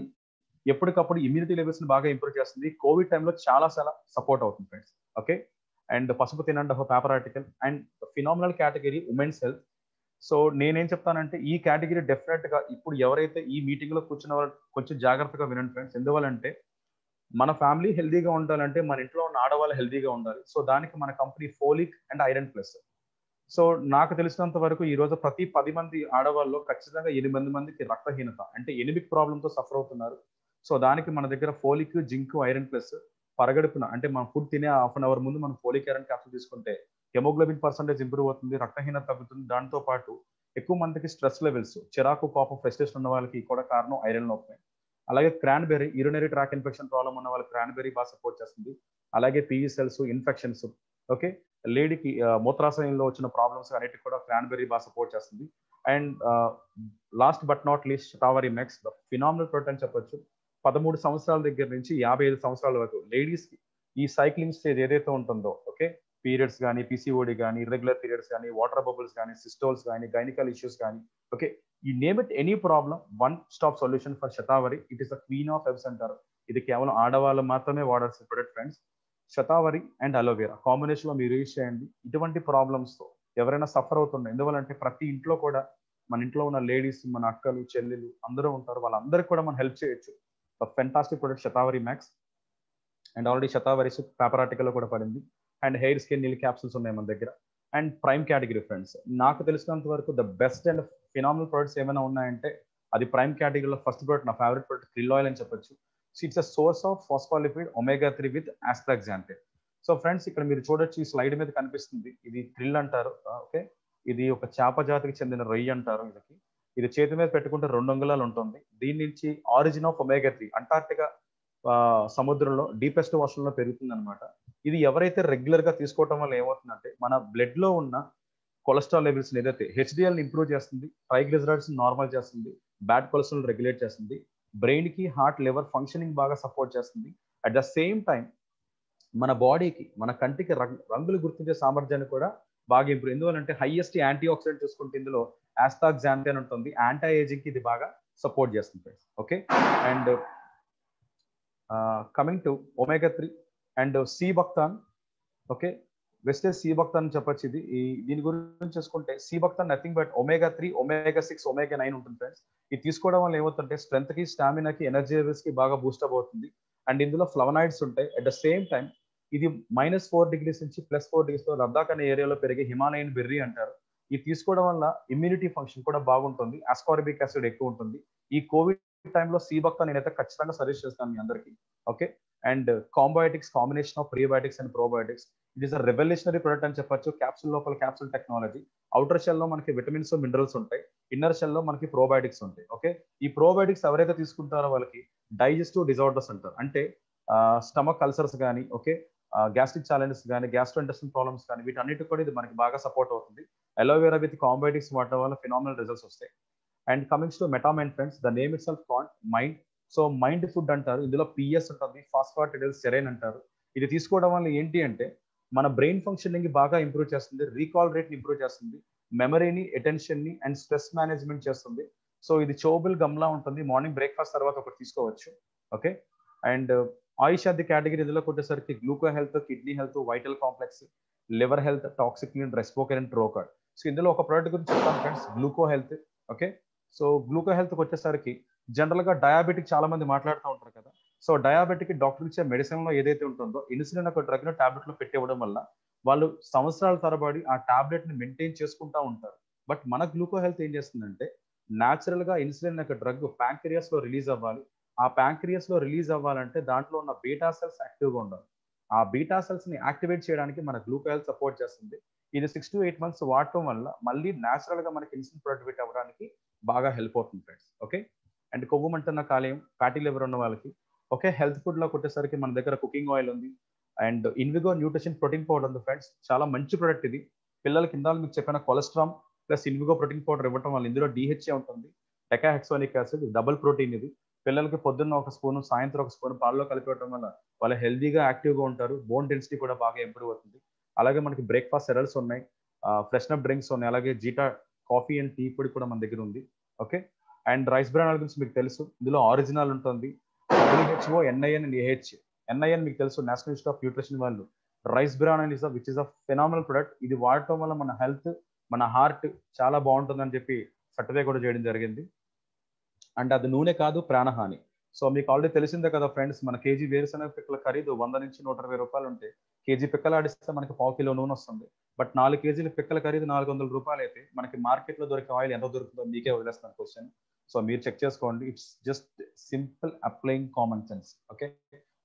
ఎప్పటికప్పుడు ఇమ్యూనిటీ లెవెల్స్ ని బాగా ఇంప్రూవ్ చేస్తుంది. కోవిడ్ టైంలో చాలా చాలా సపోర్ట్ అవుతుంది ఫ్రెండ్స్. ఓకే, అండ్ పసుపు తినండి ఒక paper article. And phenomenal category women's health. So నేనేం చెప్తానంటే ఈ కేటగిరీ డెఫినెట్ గా ఇప్పుడు ఎవరైతే ఈ మీటింగ్ లో కూర్చున్న వాళ్ళు కొంచెం జాగ్రత్తగా వినండి ఫ్రెండ్స్. ఎందువల్లంటే మన ఫ్యామిలీ హెల్దీగా ఉండాలంటే మన ఇంట్లో ఉన్న ఆడవాళ్ళు హెల్దీగా ఉండాలి. సో దానికి మన company folic and iron plus. So నాకు తెలిసినంత వరకు ఈ రోజు ప్రతి 10 మంది ఆడవాళ్ళు ఖచ్చితంగా 8 మందికి రక్తహీనత అంటే ఎనిమిక్ ప్రాబ్లంతో సఫర్ అవుతున్నారు. సో దానికి మన దగ్గర ఫోలిక్, జింక్, ఐరన్ ప్లస్ పరగడుపున అంటే మనం ఫుడ్ తినే హాఫ్ అన్ అవర్ ముందు మనం ఫోలిక్ ఐరన్ క్యాప్సూల్ తీసుకుంటే హెమోగ్లోబిన్ పర్సెంటేజ్ ఇంప్రూవ్ అవుతుంది, రక్తహీనత తగ్గుతుంది. దాంతో పాటు ఎక్కువ మందికి స్ట్రెస్ లెవెల్స్, చిరాకు, కోపం, ఫ్రస్ట్రేషన్ ఉన్న వాళ్ళకి కూడా కారణం ఐరన్ లోపమే. అలాగే cranberry, urinary tract infection problem ఉన్న వాళ్ళకి క్రాన్బెర్రీ బాగా సపోర్ట్ చేస్తుంది. అలాగే పిఈ సెల్స్, ఇన్ఫెక్షన్స్, ఓకే, లేడీకి మూత్రాశయంలో వచ్చిన ప్రాబ్లమ్స్ అన్నిటికి కూడా క్రాన్బెర్రీ బాగా సపోర్ట్ చేస్తుంది. And last but not least shatavari mess, the phenomenal product అని చెప్పొచ్చు. 13 సంవత్సరాల దగ్గర నుంచి 55 సంవత్సరాల వరకు లేడీస్ కి ఈ సైక్లింగ్ స్టేజ్ ఏదైతే ఉంటుందో, ఓకే, పీరియడ్స్ కానీ, పిసిఓడి కానీ, ఇర్రెగ్యులర్ పీరియడ్స్ కానీ, వాటర్ బబుల్స్ కానీ, సిస్టోల్స్ కానీ, గైనికల్ ఇష్యూస్ కానీ, ఓకే, ఈ name it any problem, one stop solution for shatavari. It is the queen of herbs అంటారు. ఇది కేవలం ఆడవాళ్ళు మాత్రమే వాడాల్సిన product friends. Shatavari and aloe vera combination లో మీరు యూజ్ చేయండి. ఇటువంటి ప్రాబ్లమ్స్ తో ఎవరైనా సఫర్ అవుతున్నారు, ఎందువల్లంటే ప్రతి ఇంట్లో కూడా మన ఇంట్లో ఉన్న లేడీస్, మన అక్కలు, చెల్లెలు అందరూ ఉంటారు. వాళ్ళందరికీ కూడా మనం హెల్ప్ చేయొచ్చు. Fantastic product Shatavari max. And already Shatavari paper article లో కూడా పడింది. And hair skin nail capsules ఉన్నాయి మన దగ్గర. అండ్ ప్రైమ్ కేటగిరీ ఫ్రెండ్స్, నాకు తెలిసినంత వరకు the best and phenomenal products ఏమైనా ఉన్నాయంటే అది ప్రైమ్ కేటగిరీలో ఫస్ట్ ప్రొడక్ట్, నా ఫేవరెట్ ప్రొడక్ట్ క్రిల్ ఆయిల్ అని చెప్పొచ్చు. So it's a source of phospholipid omega 3 with astaxanthin. So friends ఇక్కడ మీరు చూడొచ్చు, ఈ స్లైడ్ మీద కనిపిస్తుంది, ఇది క్రిల్ అంటారు. ఓకే, ఇది ఒక చేప జాతికి చెందిన రొయ్య అంటారు. ఇది చేతి మీద పెట్టుకుంటే 2 అంగుళాలు ఉంటుంది. దీని నుంచి ఆరిజిన్ ఆఫ్ ఒమేగా 3 అంటార్టికా సముద్రంలో డీపెస్ట్ వాషన్లో పెరుగుతుంది అనమాట. ఇది ఎవరైతే రెగ్యులర్ గా తీసుకోవటం వల్ల ఏమవుతుందంటే మన బ్లడ్ లో ఉన్న కొలెస్ట్రాల్ లెవెల్స్ ఏదైతే హెచ్డిఎల్ ఇంప్రూవ్ చేస్తుంది, ట్రైగ్లిజరైడ్స్ నార్మల్ చేస్తుంది, బ్యాడ్ కొలెస్ట్రాల్ రెగ్యులేట్ చేస్తుంది, బ్రెయిన్ కి, హార్ట్, లివర్ ఫంక్షనింగ్ బాగా సపోర్ట్ చేస్తుంది. అట్ ద సేమ్ టైం మన బాడీకి, మన కంటికి రంగులు గుర్తించే సామర్థ్యాన్ని కూడా బాగా ఇంప్రూవ్. ఎందువల్లంటే హైయెస్ట్ యాంటీ ఆక్సిడెంట్ చూసుకుంటే ఇందులో ఆస్టాక్సాంథిన్ ఉంటుంది. యాంటీ ఏజింగ్ కి ఇది బాగా సపోర్ట్ చేస్తుంది. Okay, and coming to omega 3 and sea buckthorn. Okay, Vestige sea buckthorn అని చెప్పొచ్చు. దీని గురించి చూసుకుంటే sea buckthorn nothing but omega 3, omega 6, omega 9 ఉంటుంది ఫ్రెండ్స్. ఇది తీసుకోవడం వల్ల ఏమవుతుంటే స్ట్రెంత్ కి, స్టామినాకి, ఎనర్జీ లెవెల్స్ కి బాగా బూస్టప్ అవుతుంది. అండ్ ఇందులో ఫ్లవనాయిడ్స్ ఉంటాయి. అట్ ద సేమ్ టైం ఇది -4 degrees నుంచి +4 degrees తో లద్దాఖ్ అనే ఏరియాలో పెరిగే హిమాలయన్ బెర్రీ అంటారు. ఇది తీసుకోవడం వల్ల ఇమ్యూనిటీ ఫంక్షన్ కూడా బాగుంటుంది. ఆస్కార్బిక్ యాసిడ్ ఎక్కువ ఉంటుంది. ఈ కోవిడ్ టైంలో సి బక్తాన్ నేనైతే ఖచ్చితంగా సజెస్ట్ చేస్తాను మీ అందరికి. Okay, and combiotics, combination of prebiotics and probiotics. It is a revolutionary product అని చెప్పొచ్చు. క్యాప్సూల్ లోపల క్యాప్సూల్ టెక్నాలజీ. అవుటర్ షెల్ లో మనకి విటమిన్స్, మినరల్స్ ఉంటాయి. ఇన్నర్ షెల్ లో మనకి ప్రోబయోటిక్స్ ఉంటాయి. ఓకే, ఈ ప్రోబయోటిక్స్ ఎవరైతే తీసుకుంటారో వాళ్ళకి డైజెస్టివ్ డిజార్డర్స్ అంటారు. అంటే స్టమక్ అల్సర్స్ కానీ, ఓకే, గ్యాస్ట్రిక్ ఛాలెంజెస్ కానీ, గ్యాస్ట్రోఇంటెస్టిన్ ప్రాబ్లమ్స్ కానీ, వీటన్నిటి కూడా ఇది మనకి బాగా సపోర్ట్ అవుతుంది. అలోవెరా విత్ కాంబయోటిక్స్ వాడటం వల్ల ఫినామినల్ రిజల్ట్స్ వస్తాయి. And comings to Metamind friends, the name itself called mind. So mind food అంటారు. ఇందులో పిఎస్ ఉంటుంది, ఫాస్ఫాటిడిల్ సెరైన్ అంటారు. ఇది తీసుకోవడం వల్ల ఏంటి అంటే మన బ్రెయిన్ ఫంక్షనింగ్ బాగా ఇంప్రూవ్ చేస్తుంది, రీకాల్ రేట్ ఇంప్రూవ్ చేస్తుంది, మెమరీని, అటెన్షన్ ని అండ్ స్ట్రెస్ మేనేజ్మెంట్ చేస్తుంది. సో ఇది చోబుల్ గమ్లా ఉంటుంది. మార్నింగ్ బ్రేక్ఫాస్ట్ తర్వాత ఒకటి తీసుకోవచ్చు. ఓకే, అండ్ ఆయుష్ అది కేటగిరీ ఇందులోకి వచ్చేసరికి gluco health, kidney health, vital complex, liver health, Toxiclean, Respocare, Trocard. So ఇందులో ఒక ప్రోడక్ట్ గురించి చెప్తాను friends, gluco health. Okay, so gluco హెల్త్కి వచ్చేసరికి జనరల్ గా డయాబెటిక్ చాలా మంది మాట్లాడుతూ ఉంటారు కదా. సో డయాబెటిక్ డాక్టర్ ఇచ్చే మెడిసిన్ లో ఏదైతే ఉంటుందో ఇన్సులిన్ ఒక డ్రగ్ ను టాబ్లెట్ లో పెట్టివ్వడం వల్ల వాళ్ళు సంవత్సరాల తరబడి ఆ టాబ్లెట్ ని మెయింటైన్ చేసుకుంటా ఉంటారు. బట్ మన గ్లూకో హెల్త్ ఏం చేస్తుందంటే న్యాచురల్ గా ఇన్సులిన్ యొక్క డ్రగ్ ప్యాంక్రియాస్ లో రిలీజ్ అవ్వాలి. ఆ ప్యాంక్రియాస్ లో రిలీజ్ అవ్వాలంటే దాంట్లో ఉన్న బీటా సెల్స్ యాక్టివ్ గా ఉండాలి. ఆ బీటా సెల్స్ ని యాక్టివేట్ చేయడానికి మన గ్లూకాల్ సపోర్ట్ చేస్తుంది. ఇది 6 to 8 months వాడటం వల్ల మళ్ళీ న్యాచురల్ గా మనకి ఇన్సులిన్ ప్రొడక్టివిటీ అవ్వడానికి బాగా హెల్ప్ అవుతుంది ఫ్రెండ్స్. ఓకే, అండ్ కొవ్వు మంటున్న కాలేయం, ఫ్యాటీ లివర్ ఉన్న వాళ్ళకి ఓకే, హెల్త్ ఫుడ్ లో కొట్టేసరికి మన దగ్గర కుకింగ్ ఆయిల్ ఉంది and Invigo nutrition protein powder ఉంది ఫ్రెండ్స్. చాలా మంచి ప్రొడక్ట్ ఇది. పిల్లలకి కింద మీకు చెప్పిన cholesterol plus Invigo protein powder ఇవ్వడం వల్ల ఇందులో డిహెచ్ఏ ఉంటుంది, డెకాహెక్సోనిక్ యాసిడ్, డబుల్ ప్రోటీన్ ఇది. పిల్లలకి పొద్దున్న ఒక స్పూన్, సాయంత్రం ఒక స్పూన్ పాలలో కలిపేయడం వల్ల వాళ్ళు హెల్దీగా యాక్టివ్గా ఉంటారు. బోన్ డెన్సిటీ కూడా బాగా ఇంప్రూవ్ అవుతుంది. అలాగే మనకి బ్రేక్ఫాస్ట్ సెరల్స్ ఉన్నాయి, ఫ్రెష్నప్ డ్రింక్స్ ఉన్నాయి, అలాగే జీటా కాఫీ అండ్ టీ పొడి కూడా మన దగ్గర ఉంది. Okay, and rice bran oil గురించి మీకు తెలుసు, ఇందులో ఆరిజినల్ ఉంటుంది, WHO, NIN and AH. NIN మీకు తెలుసు, నేషనల్ ఇన్స్టిట్యూట్ ఆఫ్ న్యూట్రిషన్ వాళ్ళు rice bran oil is which is a phenomenal product. ఇది వాడటం వల్ల మన హెల్త్, మన హార్ట్ చాలా బాగుంటుందని చెప్పి సర్టిఫై కూడా చేయడం జరిగింది. అండ్ అది నూనె కాదు, ప్రాణహాని. సో మీకు ఆల్రెడీ తెలిసిందే కదా ఫ్రెండ్స్, మన కేజీ వేరుశనగ పిక్కల ఖరీదు 100 నుంచి 120 రూపాయలు ఉంటే కేజీ పిక్కలు ఆడిస్తే మనకి 1/2 కిలో నూనె వస్తుంది. బట్ 4 కేజీల పిక్కల ఖరీదు 400 రూపాయలు అయితే మనకి మార్కెట్లో దొరికే ఆయిల్ ఎంత దొరుకుతుందో మీకే వదిలేస్తాను క్వశ్చన్. సో మీరు చెక్ చేసుకోండి. It's just simple applying common sense. Okay,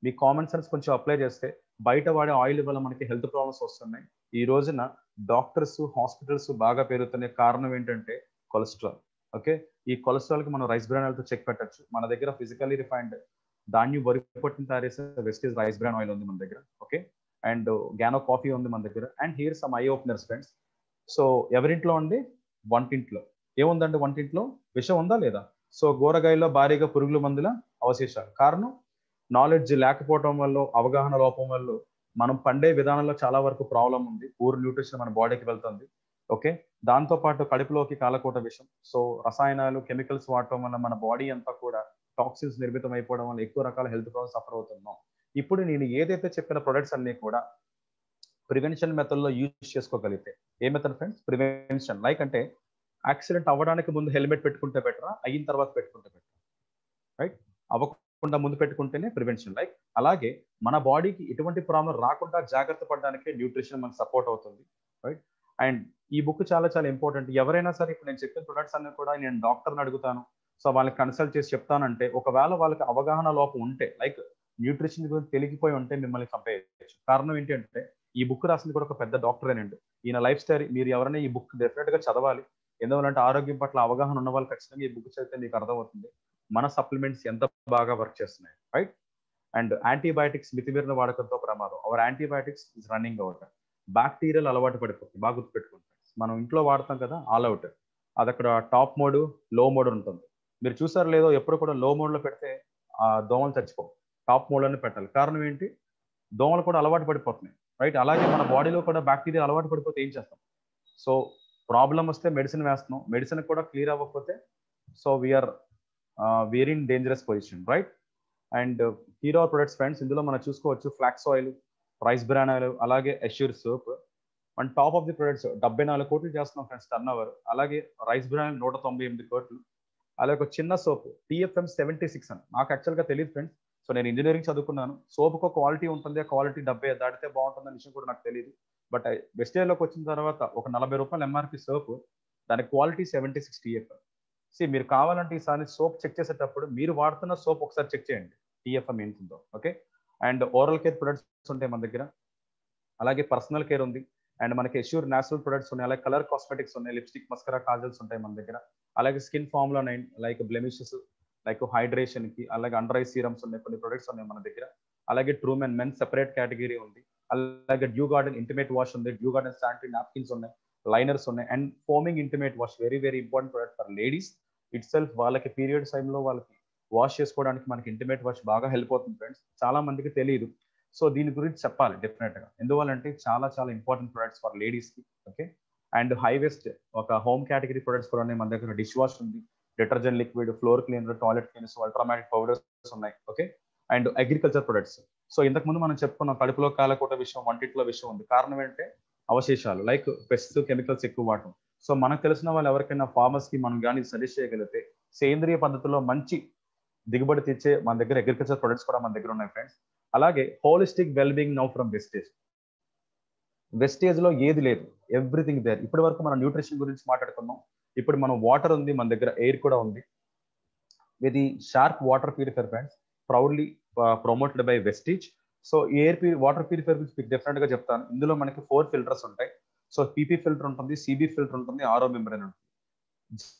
me common sense కొంచెం అప్లై చేస్తే బయట వాడే ఆయిల్ వల్ల మనకి హెల్త్ ప్రాబ్లమ్స్ వస్తున్నాయి. ఈ రోజున డాక్టర్స్, హాస్పిటల్స్ బాగా పెరుగుతున్న కారణం ఏంటంటే కొలెస్ట్రాల్. ఓకే, ఈ కొలెస్ట్రాల్ కి మనం రైస్ బ్రాన్ ఆయిల్ తో చెక్ పెట్టచ్చు. మన దగ్గర ఫిజికల్లీ రిఫైన్డ్ ధాన్యం వరి పొట్టుని తయారు చేసే వెస్టేజ్ రైస్ బ్రాన్ ఆయిల్ ఉంది మన దగ్గర. ఓకే, అండ్ గ్యానో కాఫీ ఉంది మన దగ్గర. And here some I openers friends. So ఎవరింట్లో ఉంది? వంటింట్లో. ఏముందండి వంటింట్లో? విషం ఉందా లేదా? సో కూరగాయల్లో భారీగా పురుగుల మందుల అవశేషాలు. కారణం నాలెడ్జ్ లేకపోవడం వల్ల, అవగాహన లోపం వల్ల మనం పండే విధానంలో చాలా వరకు ప్రాబ్లం ఉంది. పూర్ న్యూట్రిషన్ మన బాడీకి వెళ్తుంది. ఓకే, దాంతో పాటు కడుపులోకి కాలకూట విషం. సో రసాయనాలు, కెమికల్స్ వాడటం వల్ల మన బాడీ అంతా కూడా టాక్సిన్స్ నిర్మితం అయిపోవడం వల్ల ఎక్కువ రకాల హెల్త్ ప్రాబ్లమ్స్ సఫర్ అవుతున్నాం. ఇప్పుడు నేను ఏదైతే చెప్పిన ప్రొడక్ట్స్ అన్ని కూడా ప్రివెన్షన్ మెథడ్ లో యూజ్ చేసుకోగలిగితే, ఏ మెథడ్ ఫ్రెండ్స్? ప్రివెన్షన్. లైక్ అంటే యాక్సిడెంట్ అవ్వడానికి ముందు హెల్మెట్ పెట్టుకుంటే బెటరా, అయిన తర్వాత పెట్టుకుంటే బెటరా? రైట్, అవ్వకుండా ముందు పెట్టుకుంటేనే ప్రివెన్షన్. లైక్ అలాగే మన బాడీకి ఎటువంటి ప్రాబ్లం రాకుండా జాగ్రత్త పడడానికి న్యూట్రిషన్ మనకు సపోర్ట్ అవుతుంది. రైట్, అండ్ ఈ బుక్ చాలా చాలా ఇంపార్టెంట్. ఎవరైనా సరే, ఇప్పుడు నేను చెప్పిన ప్రొడక్ట్స్ అన్ని కూడా నేను డాక్టర్ని అడుగుతాను, సో వాళ్ళని కన్సల్ట్ చేసి చెప్తానంటే, ఒకవేళ వాళ్ళకి అవగాహన లోపం ఉంటే, లైక్ న్యూట్రిషన్ గురించి తెలిగిపోయి ఉంటే మిమ్మల్ని చంపేయచ్చు. కారణం ఏంటి అంటే, ఈ బుక్ రాసింది కూడా ఒక పెద్ద డాక్టరేనండి. ఈయన లైఫ్ స్టైల్ మీరు ఎవరైనా ఈ బుక్ డెఫినెట్ గా చదవాలి. ఎందువల్లంటే ఆరోగ్యం పట్ల అవగాహన ఉన్న వాళ్ళు ఖచ్చితంగా ఈ బుక్ చదివితే మీకు అర్థమవుతుంది మన సప్లిమెంట్స్ ఎంత బాగా వర్క్ చేస్తున్నాయి. రైట్, అండ్ యాంటీబయాటిక్స్ మితిమీరిన వాడకంతో ప్రమాదం. Our antibiotics is running out. బ్యాక్టీరియాలు అలవాటు పడిపోతుంది. బాగా గుర్తుపెట్టుకుంటాం. మనం ఇంట్లో వాడతాం కదా ఆల్ అవుట్, అది అక్కడ టాప్ మోడ్, లో మోడ్ ఉంటుంది. మీరు చూసారు లేదో, ఎప్పుడు కూడా లో మోడ్ లో పెడితే ఆ దోమలు చచ్చిపోవు, టాప్ మోడ్ లోనే పెట్టాలి. కారణం ఏంటి? దోమలు కూడా అలవాటు పడిపోతున్నాయి. రైట్, అలాగే మన బాడీలో కూడా బ్యాక్టీరియా అలవాటు పడిపోతే ఏం చేస్తాం? సో ప్రాబ్లం వస్తే మెడిసిన్ వేస్తున్నాం, మెడిసిన్ కూడా క్లియర్ అవ్వకపోతే so we're in dangerous position. Right, and hero products friends, ఇందులో మనం చూసుకోవచ్చు flax oil, rice bran oil, అలాగే assure soap. And top of the products 74 కోట్లు చేస్తున్నాం ఫ్రెండ్స్ టర్న్ ఓవర్. అలాగే రైస్ బ్రాన్ 198 కోట్లు. అలాగే ఒక చిన్న సోప్ TFM 76 అని నాకు యాక్చువల్గా తెలియదు ఫ్రెండ్స్. సో నేను ఇంజనీరింగ్ చదువుకున్నాను. సోప్కి ఒక క్వాలిటీ ఉంటుంది, ఆ క్వాలిటీ 70 దాటితే బాగుంటుందనే విషయం కూడా నాకు తెలియదు. బట్ వెస్టేజ్లోకి వచ్చిన తర్వాత ఒక 40 రూపాయలు MRP సోప్, దాని క్వాలిటీ 76 TFM. మీరు కావాలంటే ఈసారి సోప్ చెక్ చేసేటప్పుడు మీరు వాడుతున్న సోప్ ఒకసారి చెక్ చేయండి TFM ఏంటుందో. Okay, and oral care products ఉంటాయి మన దగ్గర, అలాగే పర్సనల్ కేర్ ఉంది, అండ్ మనకి అష్యూర్ న్యాచురల్ ప్రొడక్ట్స్ ఉన్నాయి, అలాగే కలర్ కాస్మెటిక్స్ ఉన్నాయి, లిప్స్టిక్, మస్కరా, కాజల్స్ ఉంటాయి మన దగ్గర. అలాగే skin formula 9 like blemishes, like hydration కి, అలాగే అండర్ ఐ సీరమ్స్ ఉన్నాయి, కొన్ని ప్రొడక్ట్స్ ఉన్నాయి మన దగ్గర. అలాగే ట్రూమెన్ మెన్ సెపరేట్ కేటగిరీ ఉంది. అలాగే డ్యూ గార్డెన్ ఇంటిమేట్ వాష్ ఉంది, డ్యూ గార్డెన్ శానిటరీ నాప్కిన్స్ ఉన్నాయి, లైనర్స్ ఉన్నాయి, and foaming intimate wash very very important product for ladies it self. వాళ్ళకి పీరియడ్స్ టైంలో వాళ్ళకి వాష్ చేసుకోవడానికి మనకి ఇంటిమేట్ వాష్ బాగా హెల్ప్ అవుతుంది ఫ్రెండ్స్. చాలా మందికి తెలియదు. సో దీని గురించి చెప్పాలి డెఫినెట్ గా, ఎందువల్లంటే చాలా చాలా ఇంపార్టెంట్ ప్రొడక్ట్స్ ఫర్ లేడీస్ కి. ఓకే, అండ్ హైవెస్ట్ ఒక హోమ్ కేటగిరీ ప్రొడక్ట్స్ కూడా ఉన్నాయి మన దగ్గర. డిష్ వాష్ ఉంది, detergent liquid, floor cleaner, toilet cleaners, automatic powders ఉన్నాయి. Okay, and agriculture products. So ఇంతకు ముందు మనం చెప్పుకున్నాం కడుపులో కాలకూట విషయం, వంటింట్లో విషయం ఉంది. కారణం ఏంటంటే అవశేషాలు, లైక్ పెస్ట్స్, కెమికల్స్ ఎక్కువ వాడటం. సో మనకు తెలిసిన వాళ్ళు ఎవరికైనా ఫార్మర్స్ కి మనం కానీ సజెస్ట్ చేయగలిగితే సేంద్రియ పద్ధతిలో మంచి దిగుబడి తెచ్చే మన దగ్గర అగ్రికల్చర్ ప్రొడక్ట్స్ కూడా మన దగ్గర ఉన్నాయి ఫ్రెండ్స్. అలాగే holistic wellbeing now from Vestige. Vestige లో ఏది లేదు, ఎవ్రీథింగ్ దేర్. ఇప్పటి వరకు మనం న్యూట్రిషన్ గురించి మాట్లాడుకున్నాం, ఇప్పుడు మనం వాటర్ ఉంది మన దగ్గర, ఎయిర్ కూడా ఉంది. ఇది Sharp water purifier friends, proudly promoted by Vestige. So water purifier గురించి మీకు డెఫినెట్ గా చెప్తాను. ఇందులో మనకి 4 ఫిల్టర్స్ ఉంటాయి. సో పీపీ ఫిల్టర్ ఉంటుంది, సిబి ఫిల్టర్ ఉంటుంది, ఆర్ఓ మెంబ్రేన్ ఉంటుంది.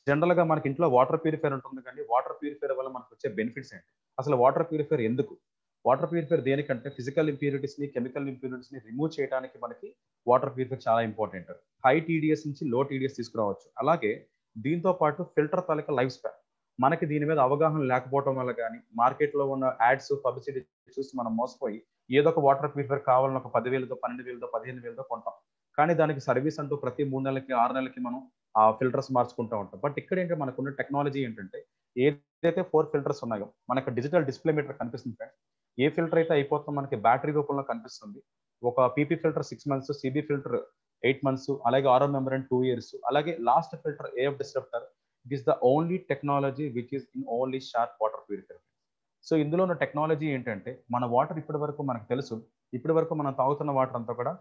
జనరల్ గా మనకి ఇంట్లో వాటర్ ప్యూరిఫైర్ ఉంటుంది, కానీ వాటర్ ప్యూరిఫైర్ వల్ల మనకు వచ్చే బెనిఫిట్స్ ఏంటి, అసలు వాటర్ ప్యూరిఫైర్ ఎందుకు, వాటర్ ప్యూరిఫైర్ దేనికంటే ఫిజికల్ ఇంప్యూరిటీస్ ని, కెమికల్ ఇంప్యూరిటీస్ ని రిమూవ్ చేయడానికి మనకి వాటర్ ప్యూరిఫైర్ చాలా ఇంపార్టెంట్. హై టీడీఎస్ నుంచి లో టీడీఎస్ తీసుకురావచ్చు. అలాగే దీంతో పాటు ఫిల్టర్ తాలూకా లైఫ్ స్పాన్, మనకి దీని మీద అవగాహన లేకపోవడం వల్ల కానీ, మార్కెట్ లో ఉన్న యాడ్స్ పబ్లిసిటీ చూసి మనం మోసపోయి ఏదో ఒక వాటర్ ప్యూరిఫైర్ కావాలని ఒక 10,000తో 12,000తో 15,000తో కొంటాం. కానీ దానికి సర్వీస్ అంటూ ప్రతి 3 నెలలకి 6 నెలలకి మనం ఆ ఫిల్టర్స్ మార్చుకుంటూ ఉంటాం. బట్ ఇక్కడ ఏంటంటే మనకున్న టెక్నాలజీ ఏంటంటే, ఏదైతే 4 ఫిల్టర్స్ ఉన్నాయో మనకు డిజిటల్ డిస్ప్లే మీటర్ కనిపిస్తుంది ఫ్రెండ్స్. ఏ ఫిల్టర్ అయితే అయిపోతుందో మనకి బ్యాటరీ రూపంలో కనిపిస్తుంది. ఒక PP filter 6 months, CB filter 8 months, అలాగే ఆర్ఓ మెంబ్రేన్ 2 years, అలాగే last filter AF disruptor. It is the only technology which is in only Sharp water purifier. So ఇందులో ఉన్న టెక్నాలజీ ఏంటంటే, మన వాటర్ ఇప్పటి వరకు మనకు తెలుసు, ఇప్పటి వరకు మనం తాగుతున్న వాటర్ అంతా కూడా